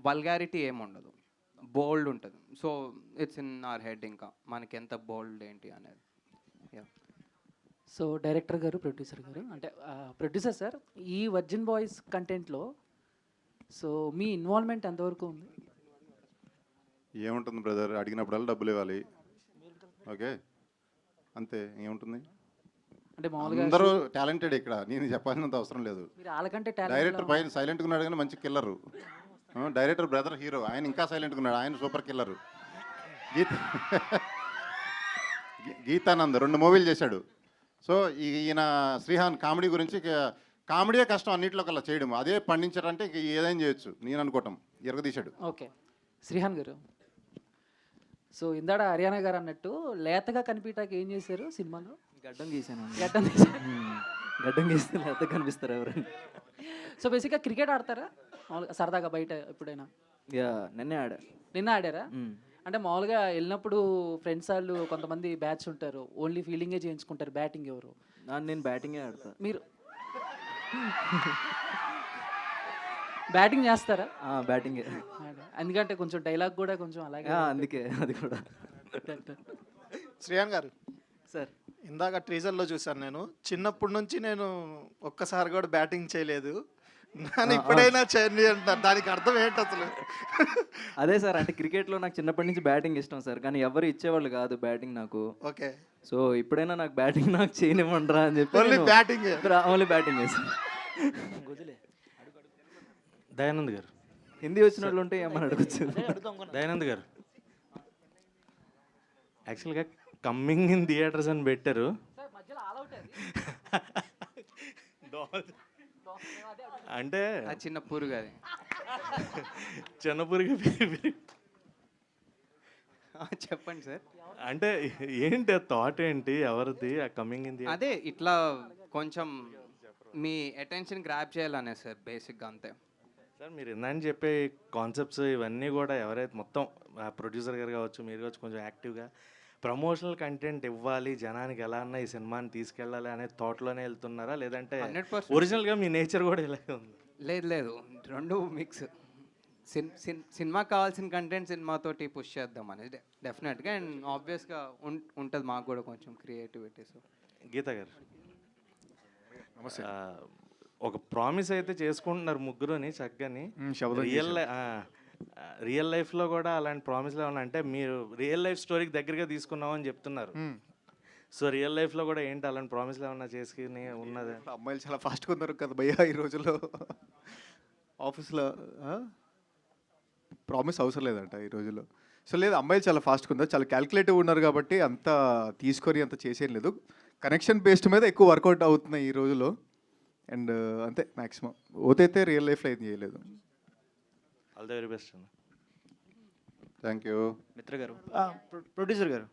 vulgarity ఏమి ఉండదు, బోల్డ్ ఉంటుంది. So it's in our head, ఇంకా మనకి ఎంత బోల్డ్ ఏంటి అనేది. సో డైరెక్టర్ గారు, ప్రొడ్యూసర్ గారు, అంటే ప్రొడ్యూసర్ సార్, ఈ వర్జిన్ బాయ్స్ కంటెంట్లో సో మీ ఇన్వాల్వ్మెంట్ ఎంతవరకు ఉంది? ఏముంటుంది బ్రదర్, అడిగినప్పుడల్లా డబ్బులు ఇవ్వాలి, ఓకే, అంతే. ఏముంటుంది, అంటే మామూలుగా అందరూ టాలెంటెడ్ ఇక్కడ, నేను చెప్పాల్సినంత అవసరం లేదు. మీరు వాళ్ళకంటే డైరెక్టర్ పైన సైలెంట్గా ఉన్నాడు కానీ మంచి కిల్లరు. డైరెక్టర్ బ్రదర్ హీరో, ఆయన ఇంకా సైలెంట్గా ఉన్నాడు, ఆయన సూపర్ కిల్లరు. గీతానంద్ 2 మూవీలు చేశాడు. సో ఈయన శ్రీహాన్ కామెడీ గురించి, కామెడీయే కష్టం అన్నింటిలో కల్లా చేయడం, అదే పండించారంటే ఇంక ఏదైనా చేయొచ్చు నేను అనుకోవటం. ఎరగదీశాడు. ఓకే శ్రీహాన్ గారు, సో ఇందాడ హర్యానా గారు అన్నట్టు లేతగా కనిపించడానికి ఏం చేశారు సినిమాలో? గడ్డం గీసాను. గడ్డం తీశారు. గడ్డం గీస్తే లేతగా కనిపిస్తారు ఎవరైనా. సో బేసిక్గా క్రికెట్ ఆడతారా మామూలుగా సరదాగా బయట ఎప్పుడైనా? నిన్నే ఆడా. నిన్న ఆడారా? అంటే మామూలుగా వెళ్ళినప్పుడు ఫ్రెండ్స్ వాళ్ళు కొంతమంది బ్యాచ్ ఉంటారు, ఓన్లీ ఫీల్డింగే చేయించుకుంటారు, బ్యాటింగ్ ఎవరు? నేను బ్యాటింగే ఆడతా. మీరు బ్యాటింగ్ చేస్తారా? బ్యాటింగే. ఎందుకంటే కొంచెం డైలాగ్ కూడా కొంచెం అలాగే, అందుకే అది కూడా. శ్రీయాన్ గారు సార్, ఇందాక ట్రీజర్లో చూశాను నేను, చిన్నప్పటి నుంచి నేను ఒక్కసారి కూడా బ్యాటింగ్ చేయలేదు, నన్ను ఇప్పుడైనా చేయండి అంటారు, దానికి అర్థం ఏంటి అసలు? అదే సార్, అంటే క్రికెట్లో నాకు చిన్నప్పటి నుంచి బ్యాటింగ్ ఇష్టం సార్, కానీ ఎవరు ఇచ్చేవాళ్ళు కాదు బ్యాటింగ్ నాకు. ఓకే, సో ఇప్పుడైనా నాకు బ్యాటింగ్ నాకు చేయనివ్వండిరా అని చెప్పి ఓన్లీ బ్యాటింగ్ చేశాను. దయానంద్ గారు, హిందీ వచ్చిన వాళ్ళు ఉంటే ఏమని అడగచ్చు. దయానంద్ గారు, యాక్చువల్గా కమ్మింగ్ ఇన్ థియేటర్స్ అని పెట్టారు. అంటే చిన్న పురుగు, అది చిన్న పురుగు. చెప్పండి సార్. అంటే ఏంటి థాట్ ఏంటి, ఎవరిది ఆ కమింగ్ ఇన్ థియేటర్? అదే ఇట్లా కొంచెం మీ అటెన్షన్ గ్రాప్ చేయాలనే సార్, బేసిక్గా అంతే సార్. మీరు ఇందని చెప్పే కాన్సెప్ట్స్ ఇవన్నీ కూడా ఎవరైతే మొత్తం ప్రొడ్యూసర్ గారు కావచ్చు, మీరు కావచ్చు, కొంచెం యాక్టివ్గా ప్రమోషనల్ కంటెంట్ ఇవ్వాలి, జనానికి ఎలా అన్నా ఈ సినిమాని తీసుకెళ్ళాలి అనే థాట్లోనే వెళ్తున్నారా, లేదంటే 100% ఒరిజినల్గా మీ నేచర్ కూడా ఇలాగే ఉంది? లేదు లేదు, రెండు మిక్స్. సినిమాకి కావాల్సిన కంటెంట్ సినిమాతోటి పుష్ చేద్దాం అనేది డెఫినెట్గా, అండ్ ఆబ్వియస్గా ఉంటుంది మాకు కూడా కొంచెం క్రియేటివిటీ. సో గీత గారు, ఒక ప్రామిస్ అయితే చేసుకుంటున్నారు ముగ్గురుని చక్కని. రియల్ లైఫ్లో కూడా అలాంటి ప్రామిస్లు ఏమన్నా, అంటే మీరు రియల్ లైఫ్ స్టోరీకి దగ్గరగా తీసుకున్నామని చెప్తున్నారు. సో రియల్ లైఫ్లో కూడా ఏంటి అలాంటి ప్రామిస్లు ఏమన్నా చేసుకుని ఉన్నది? అమ్మాయిలు చాలా ఫాస్ట్గా ఉన్నారు కదా భయ్యా ఈ రోజుల్లో. ఆఫీస్లో ప్రామిస్ అవసరం లేదంట ఈ రోజుల్లో. సో లేదు, అమ్మాయిలు చాలా ఫాస్ట్గా ఉన్నారు, చాలా క్యాల్కులేటివ్ ఉన్నారు కాబట్టి అంత తీసుకొని అంత చేసేం లేదు. కనెక్షన్ బేస్డ్ మీద ఎక్కువ వర్కౌట్ అవుతున్నాయి ఈ రోజుల్లో. అండ్ అంతే మ్యాక్సిమం. ఓతైతే రియల్ లైఫ్లో ఏం చేయలేదు. ఆల్ ది వెరీ బెస్ట్ అన్న. Thank you. మిత్ర గారు, ప్రొడ్యూసర్ గారు,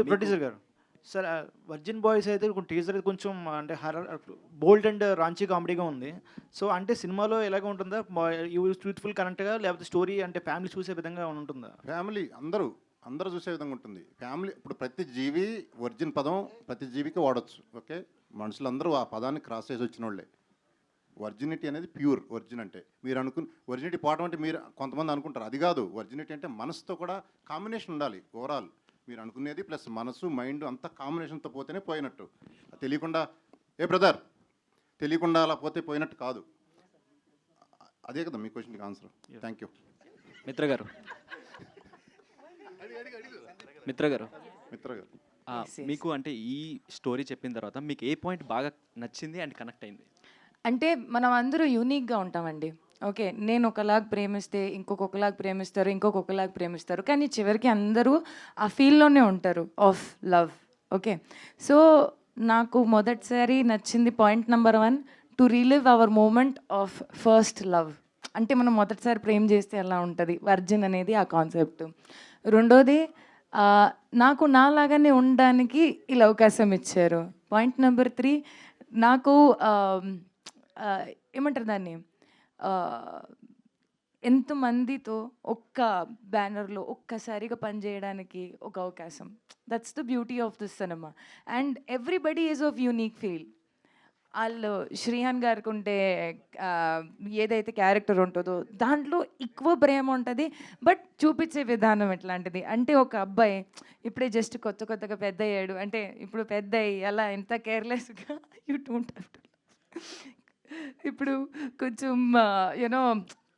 ప్రొడ్యూసర్ గారు సార్, వర్జిన్ బాయ్స్ అయితే టీజర్ కొంచెం అంటే హర్రర్, బోల్డ్ అండ్ రాంచీ కామెడీగా ఉంది. సో అంటే సినిమాలో ఎలాగ ఉంటుందా, యూత్ఫుల్ కరెక్ట్గా, లేకపోతే స్టోరీ అంటే ఫ్యామిలీ చూసే విధంగా ఉంటుందా? ఫ్యామిలీ అందరూ చూసే విధంగా ఉంటుంది. ఫ్యామిలీ, ఇప్పుడు ప్రతి జీవి వర్జిన్ పదం ప్రతి జీవికి వాడచ్చు, ఓకే. మనుషులందరూ ఆ పదాన్ని క్రాస్ చేసి వచ్చిన వాళ్ళే. వర్జినిటీ అనేది ప్యూర్ వర్జిన్ అంటే. మీరు వర్జినిటీ పోవడం అంటే మీరు కొంతమంది అనుకుంటారు, అది కాదు. వర్జినిటీ అంటే మనసుతో కూడా కాంబినేషన్ ఉండాలి. ఓవరాల్ మీరు అనుకునేది ప్లస్ మనసు మైండ్ అంతా కాంబినేషన్తో పోతేనే పోయినట్టు. తెలియకుండా బ్రదర్ తెలియకుండా అలా పోతే పోయినట్టు కాదు. అదే కదా మీ క్వశ్చన్కి ఆన్సర్. Thank you. మిత్ర గారు, మీకు అంటే ఈ స్టోరీ చెప్పిన తర్వాత మీకు ఏ పాయింట్ బాగా నచ్చింది అండ్ కనెక్ట్ అయింది? అంటే మనం అందరూ యూనిక్గా ఉంటామండి. ఓకే, నేను ఒకలాగా ప్రేమిస్తే ఇంకొకలాగా ప్రేమిస్తారు, ఇంకొకలాగా ప్రేమిస్తారు, కానీ చివరికి అందరూ ఆ ఫీల్డ్లోనే ఉంటారు ఆఫ్ లవ్. ఓకే, సో నాకు మొదటిసారి నచ్చింది point number 1, to relive our moment of first love. అంటే మనం మొదటిసారి ప్రేమ చేస్తే ఎలా ఉంటుంది, వర్జిన్ అనేది ఆ కాన్సెప్ట్. రెండోది నాకు నాలాగానే ఉండడానికి ఇలా అవకాశం ఇచ్చారు. పాయింట్ నెంబర్ 3, నాకు ఏమంటారు దాన్ని, ఎంతమందితో ఒక్క బ్యానర్లో ఒక్కసారిగా పనిచేయడానికి ఒక అవకాశం. That's the beauty of this cinema. And everybody is of unique feel. వాళ్ళు శ్రీహాన్ గారికి ఉంటే ఏదైతే క్యారెక్టర్ ఉంటుందో దాంట్లో ఎక్కువ ప్రేమ ఉంటుంది, బట్ చూపించే విధానం ఎట్లాంటిది అంటే, ఒక అబ్బాయి ఇప్పుడే జస్ట్ కొత్తగా పెద్ద అయ్యాడు అంటే, ఇప్పుడు పెద్ద అయ్యి అలా ఎంత కేర్లెస్గా యూ డోంట్ హ్యావ్ టు, ఇప్పుడు కొంచెం యూనో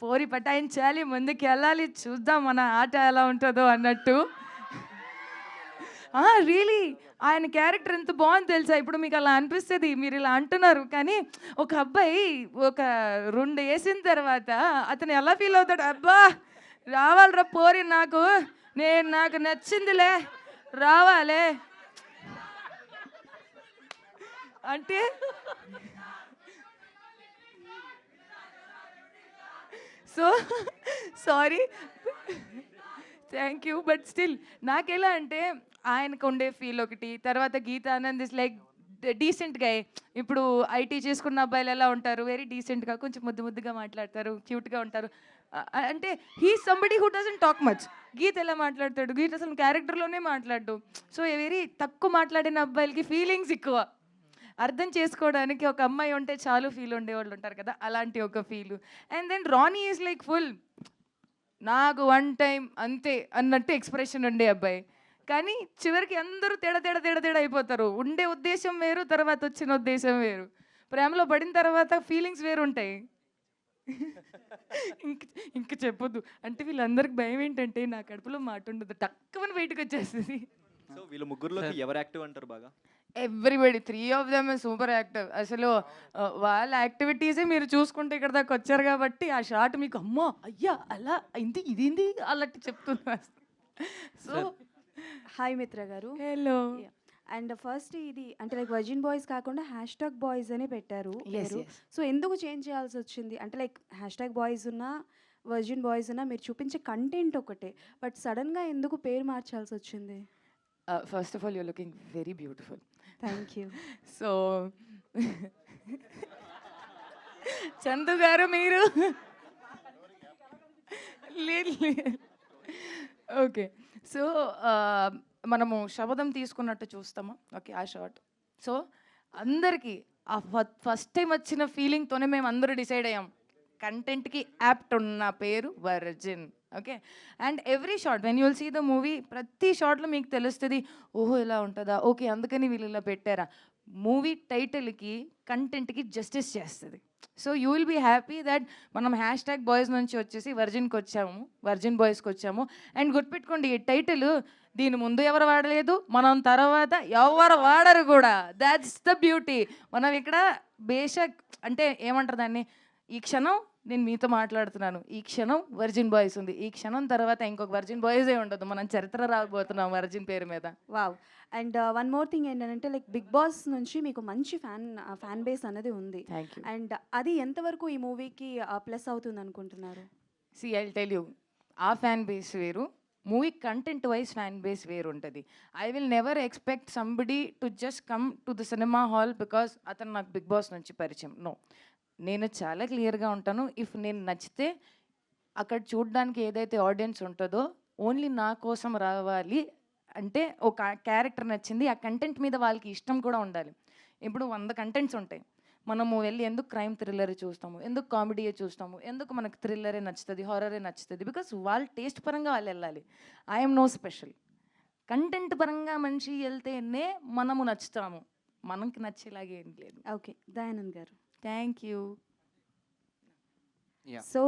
పోరి పటాయించాలి, ముందుకు వెళ్ళాలి, చూద్దాం మన ఆట ఎలా ఉంటుందో అన్నట్టు. రియలీ ఆయన క్యారెక్టర్ ఎంత బాగుంది తెలుసా. ఇప్పుడు మీకు అలా అనిపిస్తుంది, మీరు ఇలా అంటున్నారు, కానీ ఒక అబ్బాయి ఒక 2 వేసిన తర్వాత అతను ఎలా ఫీల్ అవుతాడు, అబ్బా రావాలిరా పోరి, నాకు నచ్చిందిలే రావాలే అంటే. So sorry, thank you, but still నాకెలా అంటే ఆయనకు ఉండే ఫీల్ ఒకటి, తర్వాత గీత ఆనంద్ ఇస్ లైక్ డీసెంట్ గా. ఇప్పుడు ఐటీ చేసుకున్న అబ్బాయిలు ఎలా ఉంటారు, వెరీ డీసెంట్గా, కొంచెం ముద్దుగా మాట్లాడతారు, క్యూట్గా ఉంటారు. అంటే he somebody who doesn't talk much. Geetha ఎలా మాట్లాడతాడు, గీత అసలు క్యారెక్టర్లోనే మాట్లాడు. సో వెరీ తక్కువ మాట్లాడిన అబ్బాయిలకి ఫీలింగ్స్ ఎక్కువ, అర్థం చేసుకోవడానికి ఒక అమ్మాయి ఉంటే చాలు ఫీల్ ఉండేవాళ్ళు ఉంటారు కదా, అలాంటి ఒక feel. And then Rani is like full నాకు 1 టైం అంతే అన్నట్టు ఎక్స్ప్రెషన్ ఉండే అబ్బాయి, కానీ చివరికి అందరూ తేడా అయిపోతారు. ఉండే ఉద్దేశం వేరు, తర్వాత వచ్చిన ఉద్దేశం వేరు. ప్రేమలో పడిన తర్వాత ఫీలింగ్స్ వేరు ఉంటాయి. ఇంక చెప్పొద్దు అంటే, వీళ్ళందరికి భయం ఏంటంటే నా కడుపులో మాట ఉండదు, టక్కుమని బయటకు వచ్చేస్తుంది. సో వీళ్ళ ముగ్గురులోకి ఎవరు యాక్టివ్ అంటారు బాగా? Everybody, 3 of them super active. అసలు వాళ్ళ యాక్టివిటీసే మీరు చూసుకుంటే ఇక్కడ దాకా వచ్చారు కాబట్టి ఆ షాట్ మీకు అమ్మో అయ్యా అలా అయింది ఇదేంది అలాంటి చెప్తున్నా. సో హాయ్ మిత్ర గారు. హలో. అండ్ ఫస్ట్ ఇది అంటే లైక్ వర్జిన్ బాయ్స్ కాకుండా #బాయ్స్ అనే పెట్టారు Yes, పేరు. yes. సో ఎందుకు చేంజ్ చేయాల్సి వచ్చింది అంటే, లైక్ #బాయ్స్ ఉన్నా వర్జిన్ బాయ్స్ ఉన్నా మీరు చూపించే కంటెంట్ ఒకటే, బట్ సడన్గా ఎందుకు పేరు మార్చాల్సి వచ్చింది? First of all your looking very beautiful. Thank you. So Chandu గారు మీరు లేదు. ఓకే, సో మనము శబదం తీసుకున్నట్టు చూస్తామా, ఓకే ఆ షార్ట్. సో అందరికీ ఆ ఫస్ట్ టైం వచ్చిన ఫీలింగ్తోనే మేము అందరూ డిసైడ్ అయ్యాం, కంటెంట్కి యాప్ట్ ఉన్న పేరు virgin. Okay, and every shot when you will see the movie, ప్రతి షార్ట్లో మీకు తెలుస్తుంది ఓహో ఇలా ఉంటుందా, ఓకే అందుకని వీళ్ళు ఇలా పెట్టారా. మూవీ టైటిల్కి కంటెంట్కి జస్టిస్ చేస్తుంది. So you will be happy that మనం #బాయ్స్ నుంచి వచ్చేసి వర్జిన్కి వచ్చాము, వర్జిన్ బాయ్స్కి వచ్చాము. అండ్ గుర్తుపెట్టుకోండి, ఈ టైటిల్ దీని ముందు ఎవరు వాడలేదు, మనం తర్వాత ఎవరు వాడరు కూడా. That's the beauty. మనం ఇక్కడ బేషక్ అంటే ఏమంటారు దాన్ని, ఈ క్షణం నేను మీతో మాట్లాడుతున్నాను, ఈ క్షణం వర్జిన్ బాయ్స్ ఉంది, ఈ క్షణం తర్వాత ఇంకొక వర్జిన్ బాయ్సే ఉండదు, మనం చరిత్ర రాబోతున్నాం వర్జిన్ పేరు మీద. వావ్. అండ్ 1 మోర్ థింగ్ ఏంటంటే, లైక్ బిగ్ బాస్ నుంచి మీకు మంచి ఫ్యాన్ బేస్ అనేది ఉంది. Thank you. అండ్ అది ఎంతవరకు ఈ మూవీకి ప్లస్ అవుతుంది అనుకుంటున్నారు? సి ఐ టెల్ యూ, ఆ ఫ్యాన్ బేస్ వేరు, movie content wise fan base వేరు ఉంటుంది. I will never expect somebody to just come to the cinema hall because అతను నాకు బిగ్ బాస్ నుంచి పరిచయం. నో, నేను చాలా క్లియర్గా ఉంటాను. ఇఫ్ నేను నచ్చితే అక్కడ చూడడానికి ఏదైతే ఆడియన్స్ ఉంటుందో ఓన్లీ నా కోసం రావాలి అంటే, ఒక క్యారెక్టర్ నచ్చింది, ఆ కంటెంట్ మీద వాళ్ళకి ఇష్టం కూడా ఉండాలి. ఇప్పుడు 100 కంటెంట్స్ ఉంటాయి, మనము వెళ్ళి ఎందుకు క్రైమ్ థ్రిల్లర్ చూస్తాము, ఎందుకు కామెడీయే చూస్తాము, ఎందుకు మనకు థ్రిల్లరే నచ్చుతుంది, హారరే నచ్చుతుంది, బికాస్ వాళ్ళ టేస్ట్ పరంగా వాళ్ళు వెళ్ళాలి. I'm no special. కంటెంట్ పరంగా మనిషి వెళ్తేనే మనము నచ్చుతాము, మనకి నచ్చేలాగే ఏం లేదు. ఓకే, దయానంద్ గారు. Thank you. So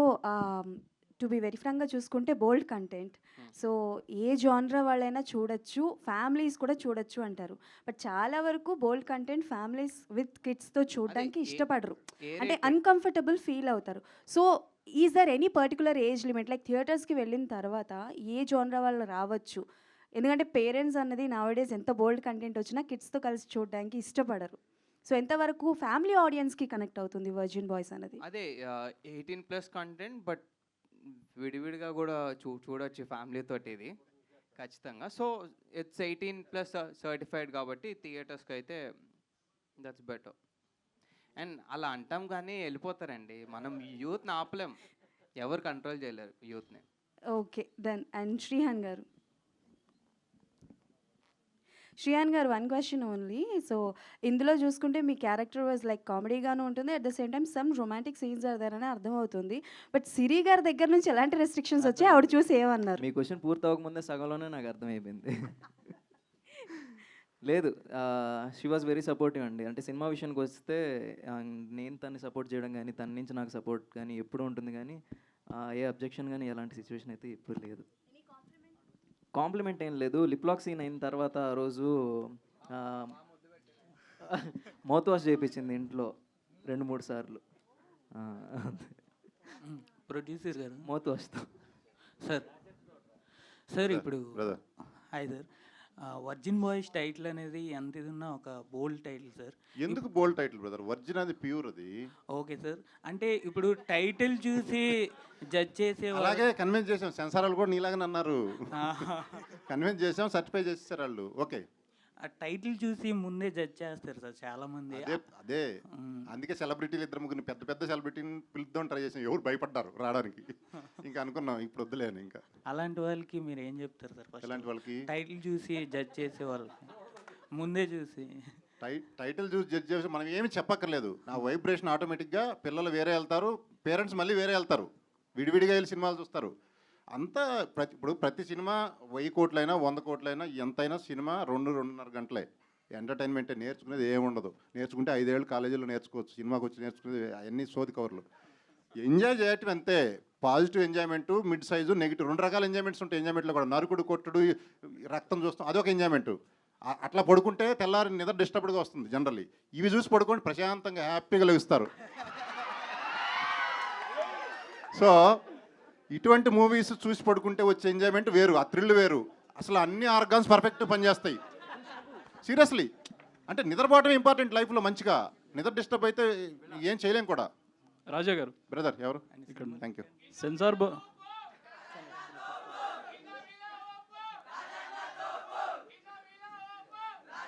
to be very ఫ్రాంక్గా చూసుకుంటే బోల్డ్ కంటెంట్, సో ఏ జానరా వాళ్ళైనా చూడొచ్చు, ఫ్యామిలీస్ కూడా చూడొచ్చు అంటారు. బట్ చాలా వరకు బోల్డ్ కంటెంట్ ఫ్యామిలీస్ విత్ కిడ్స్తో చూడడానికి ఇష్టపడరు, అంటే అన్కంఫర్టబుల్ ఫీల్ అవుతారు. So is there any particular age limit, like థియేటర్స్కి వెళ్ళిన తర్వాత ఏ జానరా వాళ్ళు రావచ్చు? ఎందుకంటే పేరెంట్స్ అన్నది నౌడేస్ ఎంత బోల్డ్ కంటెంట్ వచ్చినా కిడ్స్తో కలిసి చూడడానికి ఇష్టపడరు. సో ఎంతవరకు ఫ్యామిలీ ఆడియన్స్కి కనెక్ట్ అవుతుంది వర్జిన్ బాయ్స్ అన్నది? అదే 18+ కంటెంట్, బట్ విడివిడిగా కూడా చూడొచ్చు ఫ్యామిలీతో. ఇది ఖచ్చితంగా. సో ఇట్స్ 18+ సర్టిఫైడ్ కాబట్టి థియేటర్స్కి అయితే దట్స్ బెటర్. అండ్ అలా అంటాం కానీ వెళ్ళిపోతారండి. మనం యూత్ని ఆపలేం, ఎవరు కంట్రోల్ చేయలేరు యూత్ని. Okay done. అండ్ శ్రీహాన్ గారు, శ్రీహాన్ గారు, వన్ క్వశ్చన్ ఓన్లీ. సో ఇందులో చూసుకుంటే మీ క్యారెక్టర్ వాజ్ లైక్ కామెడీగాను ఉంటుంది, at the same time some romantic scenes are there అని అర్థమవుతుంది. బట్ సిరి గారి దగ్గర నుంచి ఎలాంటి రెస్ట్రిక్షన్స్ వచ్చాయి, ఆవిడ చూసి ఏమన్నారు? మీ క్వశ్చన్ పూర్తి అవ్వకముందే సగంలోనే నాకు అర్థమైపోయింది. లేదు, షీ వాజ్ వెరీ సపోర్టివ్ అండి. అంటే సినిమా విషయానికి వస్తే నేను తన్ని సపోర్ట్ చేయడం కానీ తన నుంచి నాకు సపోర్ట్ కానీ ఎప్పుడు ఉంటుంది, కానీ ఏ అబ్జెక్షన్ కానీ ఎలాంటి సిచ్యువేషన్ అయితే ఎప్పుడు లేదు. కాంప్లిమెంట్ ఏం లేదు. లిప్ లాక్ సీన్ అయిన తర్వాత ఆ రోజు మౌత్ వాష్ చేయించింది ఇంట్లో 2-3 సార్లు. ప్రొడ్యూసర్ గారు మౌత్ వాష్తో. సార్ ఇప్పుడు hi sir, virgin boys title అనేది ఎంత ఇది ఉన్నా ఒక బోల్డ్ టైటిల్ సార్. ఎందుకు బోల్డ్ టైటిల్ బ్రదర్? వర్జిన్ అది ప్యూర్ అది. ఓకే సార్, అంటే ఇప్పుడు టైటిల్ చూసి జడ్జ్ చేసే అలాగే కన్విన్స్ చేసాం. సెన్సార్ వాళ్ళు కూడా నీలాగానే అన్నారు. కన్విన్స్ చేసాం, సర్టిఫై చేసేసారు వాళ్ళు. ఓకే, ఆ టైటిల్ చూసి ముందే జడ్జ్ చేస్తారు సార్ చాలా మంది. అదే అందుకే సెలబ్రిటీలు 2-3 పెద్ద పెద్ద సెలబ్రిటీని పిలుద్దాం ట్రై చేసాం. ఎవరు భయపడ్డారు రావడానికి. ఇంకా అనుకున్నాం ఇప్పుడు వద్దులేను. ఇంకా అలాంటి వాళ్ళకి మీరు ఏం చెప్తారు సార్? ఎలాంటి వాళ్ళకి? టైటిల్ చూసి జడ్జ్ చేసే వాళ్ళకి ముందే చూసి టైటిల్ చూసి జడ్జ్ చేసి మనం ఏమి చెప్పక్కర్లేదు. నా వైబ్రేషన్ ఆటోమేటిక్గా పిల్లలు వేరే వెళ్తారు, పేరెంట్స్ మళ్ళీ వేరే వెళ్తారు, విడివిడిగా వెళ్ళి సినిమాలు చూస్తారు. అంతా ఇప్పుడు ప్రతి సినిమా 1000 కోట్లైనా 100 కోట్లైనా ఎంతైనా సినిమా 2-2.5 గంటలే. ఎంటర్టైన్మెంటే, నేర్చుకునేది ఏముండదు. నేర్చుకుంటే 5 ఏళ్ళు కాలేజీలో నేర్చుకోవచ్చు, సినిమాకి వచ్చి నేర్చుకునేది అవన్నీ సోది కవర్లు. ఎంజాయ్ చేయటం అంతే. Positive enjoyment, mid size, negative 2 రకాల ఎంజాయ్మెంట్స్ ఉంటాయి ఎంజాయ్మెంట్లో కూడా. నరుకుడు, కొట్టుడు, రక్తం చూస్తాం, అదొక ఎంజాయ్మెంటు. అట్లా పడుకుంటే తెల్లారి నిద్ర డిస్టర్బ్డ్గా వస్తుంది జనరల్లీ. ఇవి చూసి పడుకొని ప్రశాంతంగా హ్యాపీగా లభిస్తారు. సో ఇటువంటి మూవీస్ చూసి పడుకుంటే వచ్చే ఎంజాయ్మెంట్ వేరు, ఆ థ్రిల్ వేరు. అసలు అన్ని ఆర్గాన్స్ పర్ఫెక్ట్ పనిచేస్తాయి సీరియస్లీ. అంటే నిద్రపోవడం ఇంపార్టెంట్ లైఫ్లో. మంచిగా నిద్ర డిస్టర్బ్ అయితే ఏం చేయలేం కూడా. రాజా గారు బ్రదర్ ఎవరు ఇక్కడ? Thank you. Censor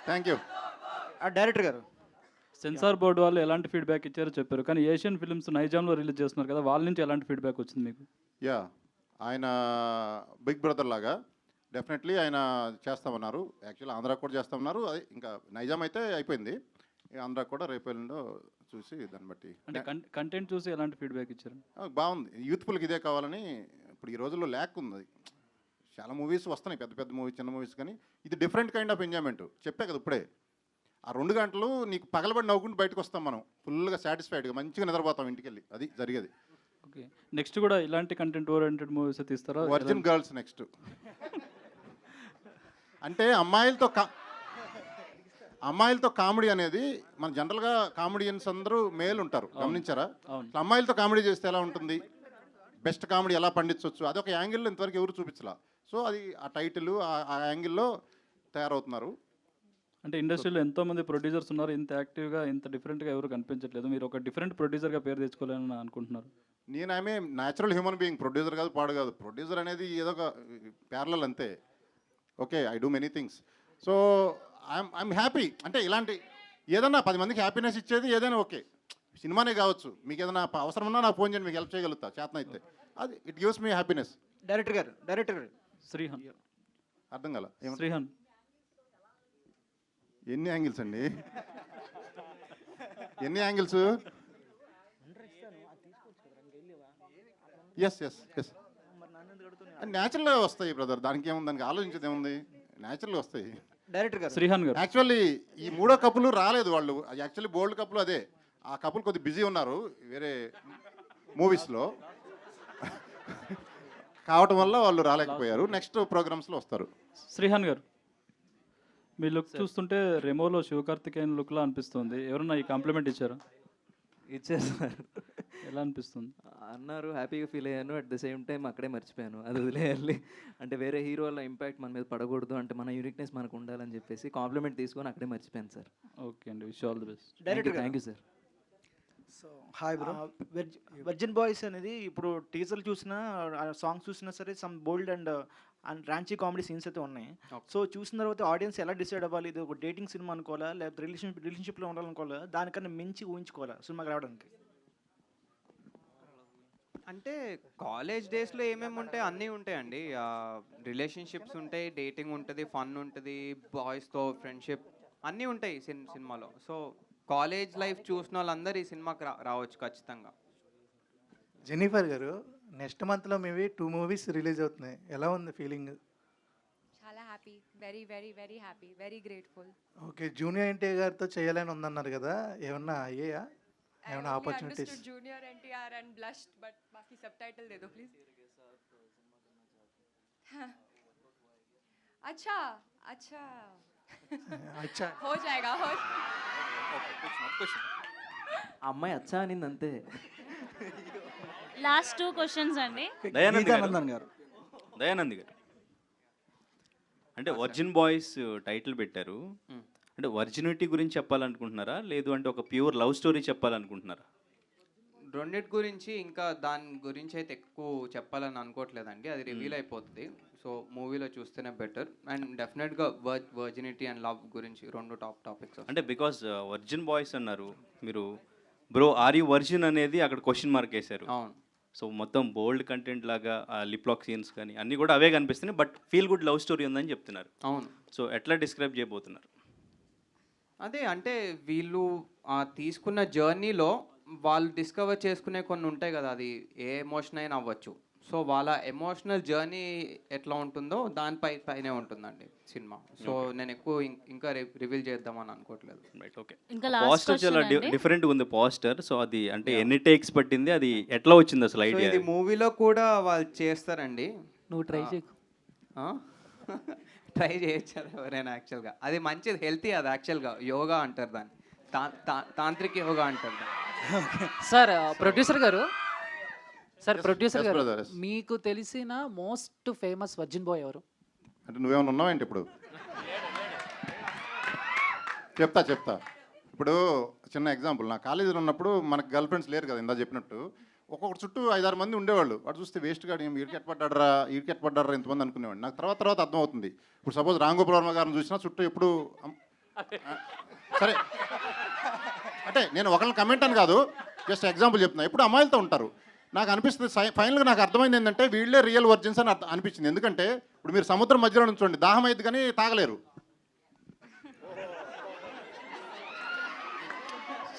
thank you. Director గారు, సెన్సార్ బోర్డు వాళ్ళు ఎలాంటి ఫీడ్బ్యాక్ ఇచ్చారో చెప్పారు, కానీ ఏషియన్ ఫిల్మ్స్ నైజాంలో రిలీజ్ చేస్తున్నారు కదా, వాళ్ళ నుంచి ఎలాంటి ఫీడ్బ్యాక్ వచ్చింది మీకు? యా, ఆయన బిగ్ బ్రదర్ లాగా డెఫినెట్లీ ఆయన చేస్తామన్నారు. యాక్చువల్లీ ఆంధ్రాకి కూడా చేస్తామన్నారు. అది ఇంకా నైజాం అయితే అయిపోయింది, ఆంధ్రాకి కూడా రేపు ఎల్లుండో చూసి దాన్ని బట్టి. అంటే కంటెంట్ చూసి ఎలాంటి ఫీడ్బ్యాక్ ఇచ్చారు? బాగుంది. యూత్ఫుల్కి ఇదే కావాలని. ఇప్పుడు ఈ రోజుల్లో ల్యాక్ ఉంది. చాలా మూవీస్ వస్తున్నాయి, పెద్ద పెద్ద మూవీస్, చిన్న మూవీస్, కానీ ఇది డిఫరెంట్ కైండ్ ఆఫ్ ఎంజాయ్మెంట్. చెప్పే కదా ఇప్పుడే, ఆ 2 గంటలు నీకు పగలబడి నవ్వుకుంటూ బయటకు వస్తాం మనం, ఫుల్గా సాటిస్ఫైడ్గా మంచిగా నిద్రపోతాం ఇంటికి వెళ్ళి. అది జరిగేది. ఓకే, నెక్స్ట్ కూడా ఇలాంటి కంటెంట్ ఓరియంటెడ్ మూవీస్ తీస్తారా? Virgin girls next. అంటే అమ్మాయిలతో కామెడీ అనేది మన జనరల్గా కామెడియన్స్ అందరూ మేల్ ఉంటారు, గమనించారా? అమ్మాయిలతో కామెడీ చేస్తే ఎలా ఉంటుంది, బెస్ట్ కామెడీ ఎలా పండించవచ్చు, అదొక యాంగిల్లో ఇంతవరకు ఎవరు చూపించలా. సో అది ఆ టైటిల్ ఆ యాంగిల్లో తయారవుతున్నారు. అంటే ఇండస్ట్రీలో ఎంతోమంది ప్రొడ్యూసర్స్ ఉన్నారు, ఇంత యాక్టివ్గా ఇంత డిఫరెంట్గా ఎవరు కనిపించట్లేదు. మీరు ఒక డిఫరెంట్ ప్రొడ్యూసర్గా పేరు తెచ్చుకోవాలని అనుకుంటున్నారు? నేను ఆమె న్యాచురల్ హ్యూమన్ బీయింగ్, ప్రొడ్యూసర్ కాదు, పాడు కాదు. ప్రొడ్యూసర్ అనేది ఏదో ఒక ప్యారలల్ అంతే. Okay, I do many things. So I'm happy. అంటే ఇలాంటి ఏదన్నా 10 మందికి హ్యాపీనెస్ ఇచ్చేది ఏదైనా ఓకే. సినిమానే కావచ్చు, మీకు ఏదైనా అవసరం ఉన్నా నాకు ఫోన్ చేయండి, మీకు హెల్ప్ చేయగలుగుతా చేతన అయితే. అది it gives me happiness. Director గారు శ్రీహాన్. అర్థం కాల? శ్రీహాన్ ఎన్ని యాంగిల్స్ అండి? ఎన్ని యాంగిల్స్? ఎస్ ఎస్ ఎస్ న్యాచురల్గా వస్తాయి బ్రదర్. దానికి ఏముంది, దానికి ఆలోచించేది ఏముంది, న్యాచురల్గా వస్తాయి. డైరెక్టర్ గారు, శ్రీహాన్ గారు, యాక్చువల్లీ ఈ 3వ కప్పులు రాలేదు వాళ్ళు. యాక్చువల్లీ బోల్డ్ కప్పులు అదే. ఆ కప్పులు కొద్దిగా బిజీ ఉన్నారు వేరే మూవీస్లో కావటం వల్ల వాళ్ళు రాలేకపోయారు. నెక్స్ట్ ప్రోగ్రామ్స్లో వస్తారు. శ్రీహాన్ గారు, మీ లుక్ చూస్తుంటే రెమోలో శివకార్తికేయన్ లుక్లా అనిపిస్తుంది. ఎవరన్నా ఈ కాంప్లిమెంట్ ఇచ్చారా? ఇచ్చారు సార్. ఎలా అనిపిస్తుంది? అన్నారు, హ్యాపీగా ఫీల్ అయ్యాను. అట్ ద సేమ్ టైం అక్కడే మర్చిపోయాను, అది వదిలేయాలి. అంటే వేరే హీరో వల్ల ఇంపాక్ట్ మన మీద పడకూడదు, అంటే మన యూనిక్నెస్ మనకు ఉండాలని చెప్పేసి కాంప్లిమెంట్ తీసుకొని అక్కడే మర్చిపోయాను సార్. ఓకే అండి, wish all the best. Thank you sir. So hi bro. Virgin boys అనేది ఇప్పుడు టీజర్లు చూసినా సాంగ్స్ చూసినా సరే some bold and raunchy comedy scenes అయితే ఉన్నాయి. సో చూసిన తర్వాత ఆడియన్స్ ఎలా డిసైడ్ అవ్వాలి, ఇది ఒక డేటింగ్ సినిమా అనుకోవాలా లేకపోతే రిలేషన్షిప్లో ఉండాలనుకోవాలా, దానికన్నా మించి ఊహించుకోవాలా సినిమాకి రావడానికి? అంటే కాలేజ్ డేస్లో ఏమేమి ఉంటాయి అన్నీ ఉంటాయండి. రిలేషన్షిప్స్ ఉంటాయి, డేటింగ్ ఉంటుంది, ఫన్ ఉంటుంది, బాయ్స్తో ఫ్రెండ్షిప్ అన్నీ ఉంటాయి సినిమాలో. సో కాలేజ్ లైఫ్ చూసిన వాళ్ళందరూ ఈ సినిమాకి రావచ్చు ఖచ్చితంగా. జెన్నిఫర్ గారు, నెక్స్ట్ మంత్లో మేబీ 2 మూవీస్ రిలీజ్ అవుతున్నాయి, ఎలా ఉంది ఫీలింగ్? చాలా happy, very very very happy, very grateful. Okay, junior NTR గారితో చేయాలని ఉందన్నారు కదా, ఏమన్నా అయ్యాయా? ఏమైనా opportunities? Junior NTR and blushed, but బాకీ సబ్ టైటిల్ दे दो प्लीज. अच्छा अच्छा अच्छा हो जाएगा हो. అమ్మాయి అచ్చా అనింది అంతే. లాస్ట్ 2 క్వశ్చన్స్ అండి. దయానంద్ గారు అంటే వర్జిన్ బాయ్స్ టైటిల్ పెట్టారు, అంటే వర్జినిటీ గురించి చెప్పాలనుకుంటున్నారా, లేదు అంటే ఒక ప్యూర్ లవ్ స్టోరీ చెప్పాలనుకుంటున్నారా? రెండిటి గురించి ఇంకా దాని గురించి అయితే ఎక్కువ చెప్పాలని అనుకోవట్లేదండి, అది రివీల్ అయిపోతుంది. సో మూవీలో చూస్తేనే బెటర్. అండ్ డెఫినెట్గా వర్జినిటీ అండ్ లవ్ గురించి 2 టాప్ టాపిక్స్. అంటే బికాజ్ వర్జిన్ బాయ్స్ అన్నారు మీరు, బ్రో ఆర్ యూ వర్జిన్ అనేది అక్కడ క్వశ్చన్ మార్క్ వేశారు. అవును. సో మొత్తం బోల్డ్ కంటెంట్ లాగా లిప్ లాక్ సీన్స్ కానీ అన్నీ కూడా అవే కనిపిస్తున్నాయి, but feel good love story ఉందని చెప్తున్నారు. అవును. సో ఎట్లా డిస్క్రైబ్ చేయబోతున్నారు? అదే అంటే వీళ్ళు తీసుకున్న జర్నీలో వాళ్ళు డిస్కవర్ చేసుకునే కొన్ని ఉంటాయి కదా, అది ఏ ఎమోషన్ అయినా అవ్వచ్చు. సో వాళ్ళ ఎమోషనల్ జర్నీ ఎట్లా ఉంటుందో పైనే ఉంటుందండి సినిమా. సో నేను ఎక్కువ ఇంకా రివీల్ చేద్దామని అనుకోవట్లేదు. Right, okay. ఇంకా పోస్టర్ చాలా డిఫరెంట్ ఉంది పోస్టర్. సో అది అంటే ఎన్ని టేక్స్ పట్టింది, అది ఎట్లా వచ్చింది అసలు ఐడియా? ఇది మూవీలో కూడా వాళ్ళు చేస్తారండి. నువ్వు ట్రై చేయకు. ట్రై చేయొచ్చారు ఎవరైనా యాక్చువల్గా. అది మంచిది, హెల్తీ. అది యాక్చువల్గా యోగా అంటారు దాన్ని, తాంత్రిక యోగా అంటారు దాన్ని. సార్ ప్రొడ్యూసర్ గారు, మీకు తెలిసిన మోస్ట్ ఫేమస్ వర్జిన్ బాయ్ ఎవరు? అంటే నువ్వేమైనా ఉన్నావేంటి ఇప్పుడు? చెప్తా. ఇప్పుడు చిన్న ఎగ్జాంపుల్, నా కాలేజీలో ఉన్నప్పుడు మనకు గర్ల్ ఫ్రెండ్స్ లేరు కదా, ఇందా చెప్పినట్టు. ఒక్కొక్కటి చుట్టూ 5-6 మంది ఉండేవాళ్ళు. వాడు చూస్తే వేస్ట్ గాడు, వీడికి ఎట్పడ్డారా ఇంతమంది అనుకునేవాడు. నాకు తర్వాత అర్థమవుతుంది. ఇప్పుడు సపోజ్ రాంగోపాల్ వర్మ గారిని చూసినా చుట్టూ ఎప్పుడు సరే, అంటే నేను ఒకళ్ళని కమెంట్ అని కాదు, జస్ట్ ఎగ్జాంపుల్ చెప్తున్నా. ఎప్పుడు అమ్మాయిలతో ఉంటారు. నాకు అనిపిస్తుంది, ఫైనల్గా నాకు అర్థమైంది ఏంటంటే వీళ్ళే రియల్ వర్జిన్స్ అని అనిపించింది. ఎందుకంటే ఇప్పుడు మీరు సముద్రం మధ్యలో నుంచోండి, దాహం అయింది కానీ తాగలేరు.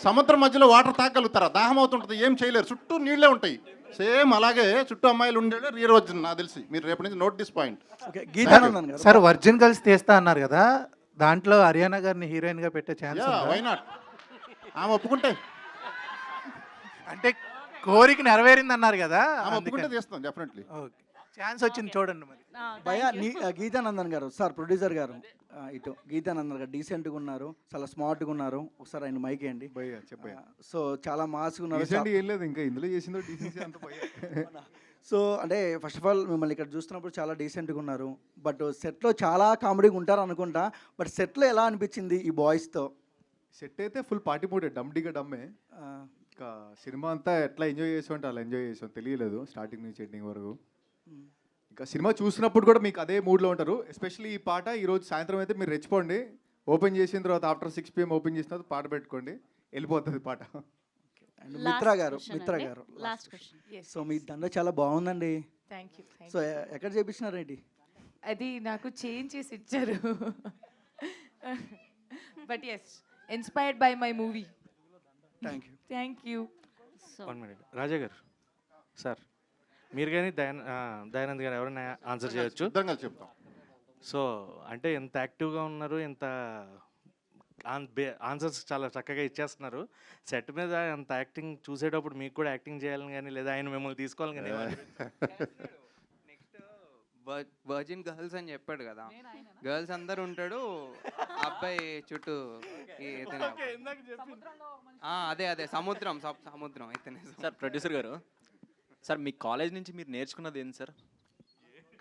సముద్రం మధ్యలో వాటర్ తాగలుగుతారా? దాహం అవుతుంటుంది, ఏం చేయలేరు, చుట్టూ నీళ్ళే ఉంటాయి. సేమ్ అలాగే చుట్టూ అమ్మాయిలు ఉండేదే రియల్ వర్జిన్ నాకు తెలిసి. మీరు రేపటి నుంచి note this point. Sir virgin girls తీస్తా అన్నారు కదా, దాంట్లో హరియానా గారిని హీరోయిన్గా పెట్టే ఛాన్స్? వై నాట్, ఆమె ఒప్పుకుంటే. అంటే కోరిక నెరవేరింది అన్నారు కదా, ఒప్పుకుంటే తీస్తాం డెఫినెట్లీ. ఛాన్స్ వచ్చింది చూడండి మరి. భయ్యా గీతానందన్ గారు, సార్ ప్రొడ్యూసర్ గారు ఇటు గీతానందన్ గారు డీసెంట్గా ఉన్నారు, చాలా స్మార్ట్గా ఉన్నారు. ఒకసారి ఆయన మైక్ వేయండి. సో చాలా మాస్గా ఉన్నారు. ఏం లేదు, ఇంకా ఇందులో చేసిందో డీసెన్సీ అంత. సో అంటే ఫస్ట్ ఆఫ్ ఆల్ మిమ్మల్ని ఇక్కడ చూస్తున్నప్పుడు చాలా డీసెంట్గా ఉన్నారు, బట్ సెట్లో చాలా కామెడీగా ఉంటారు అనుకుంటా. బట్ సెట్లో ఎలా అనిపించింది ఈ బాయ్స్తో? సెట్ అయితే ఫుల్ పార్టీ మూడే, డమ్డిగా డమ్మే. ఇంకా సినిమా అంతా ఎట్లా ఎంజాయ్ చేసాం అంటే అలా ఎంజాయ్ చేసాం, తెలియలేదు స్టార్టింగ్ నుంచి ఎండింగ్ వరకు. ఇంకా సినిమా చూసినప్పుడు కూడా మీకు అదే మూడ్లో ఉంటారు. ఎస్పెషల్లీ ఈ పాట ఈరోజు సాయంత్రం అయితే మీరు రెచ్చిపోండి, ఓపెన్ చేసిన తర్వాత ఆఫ్టర్ 6 PM ఓపెన్ చేసిన తర్వాత పాట పెట్టుకోండి, వెళ్ళిపోతుంది పాట. మిత్ర గారు సో మీ దండ చాలా బాగుందండి. Thank you. సో ఎక్కడ చేపించినారేంటి? అది నాకు చేంజ్ చేసి ఇచ్చారు. But yes, inspired by my movie. Thank you. 1 minute Raja గారు, సార్ మీరు కానీ దయానంద్ గారు ఎవరైనా ఆన్సర్ చేయొచ్చు. చెప్తాం. సో అంటే ఎంత యాక్టివ్గా ఉన్నారు, ఎంత ఆన్సర్స్ చాలా చక్కగా ఇచ్చేస్తున్నారు. సెట్ మీద అంత యాక్టింగ్ చూసేటప్పుడు మీకు కూడా యాక్టింగ్ చేయాలని కానీ, లేదా ఆయన మిమ్మల్ని తీసుకోవాలని కానీ? నెక్స్ట్ వర్జిన్ గర్ల్స్ అని చెప్పాడు కదా, గర్ల్స్ అందరు ఉంటాడు, అబ్బాయి చుట్టూ అదే సముద్రం ఇతనే. సార్ ప్రొడ్యూసర్ గారు, సార్ మీ కాలేజ్ నుంచి మీరు నేర్చుకున్నది ఏంటి సార్?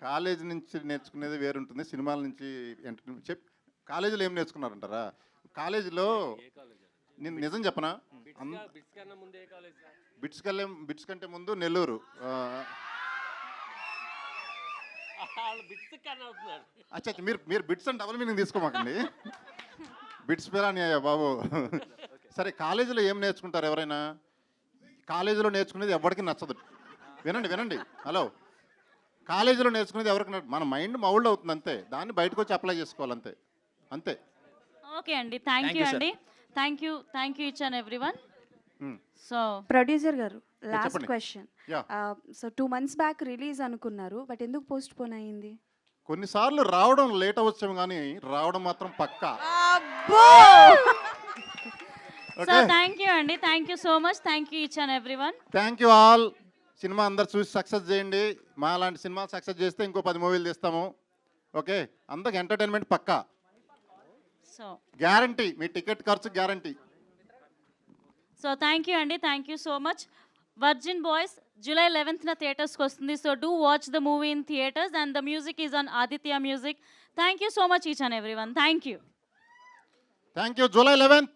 కాలేజ్ నుంచి నేర్చుకునేది వేరుంటుంది, సినిమాల నుంచి కాలేజీలో ఏం నేర్చుకున్నారంటారా? కాలేజీలో నేను నిజం చెప్పనా బిట్స్ కంటే ముందు నెల్లూరు. అచ్చా మీరు బిట్స్ అంటే డబుల్ మీనింగ్ తీసుకోమాకండి. బిట్స్ పేరాని బాబు. సరే, కాలేజీలో ఏం నేర్చుకుంటారు ఎవరైనా? కాలేజీలో నేర్చుకునేది ఎవరికి నచ్చదు. వినండి హలో. కాలేజీలో నేర్చుకునేది ఎవరికి మన మైండ్ మౌల్డ్ అవుతుంది అంతే, దాన్ని బయటకు వచ్చి అప్లై చేసుకోవాలి అంతే. ఓకే అండి, థ్యాంక్ యూ అండి. Thank you each and every one. So producer గారు, లాస్ట్ చెప్పండి. Question. Yeah. So 2 months back release అనుకున్నారు, బట్ ఎందుకు పోస్ట్ పోన్ అయ్యింది? కొన్నిసార్లు రావడం లేట్ అవ్వచ్చు కానీ రావడం మాత్రం పక్కా. సో థ్యాంక్ యూ అండి, thank you so much, thank you each and every one. Thank you all. Cinema అందరు చూసి సక్సెస్ చేయండి. మా లాంటి సినిమా సక్సెస్ చేస్తే ఇంకో 10 మూవీలు తీస్తాము. ఓకే, అందరికి ఎంటర్టైన్మెంట్ పక్కా, సో గ్యారంటీ. మీ టికెట్ ఖర్చు గ్యారంటీ. సో థ్యాంక్ యూ అండి, thank you so much. Virgin boys July 11th థియేటర్స్కి వస్తుంది. So do watch the movie in theatres and the music is on Aditya music. Thank you so much each and every one. Thank you. Thank you. July 11th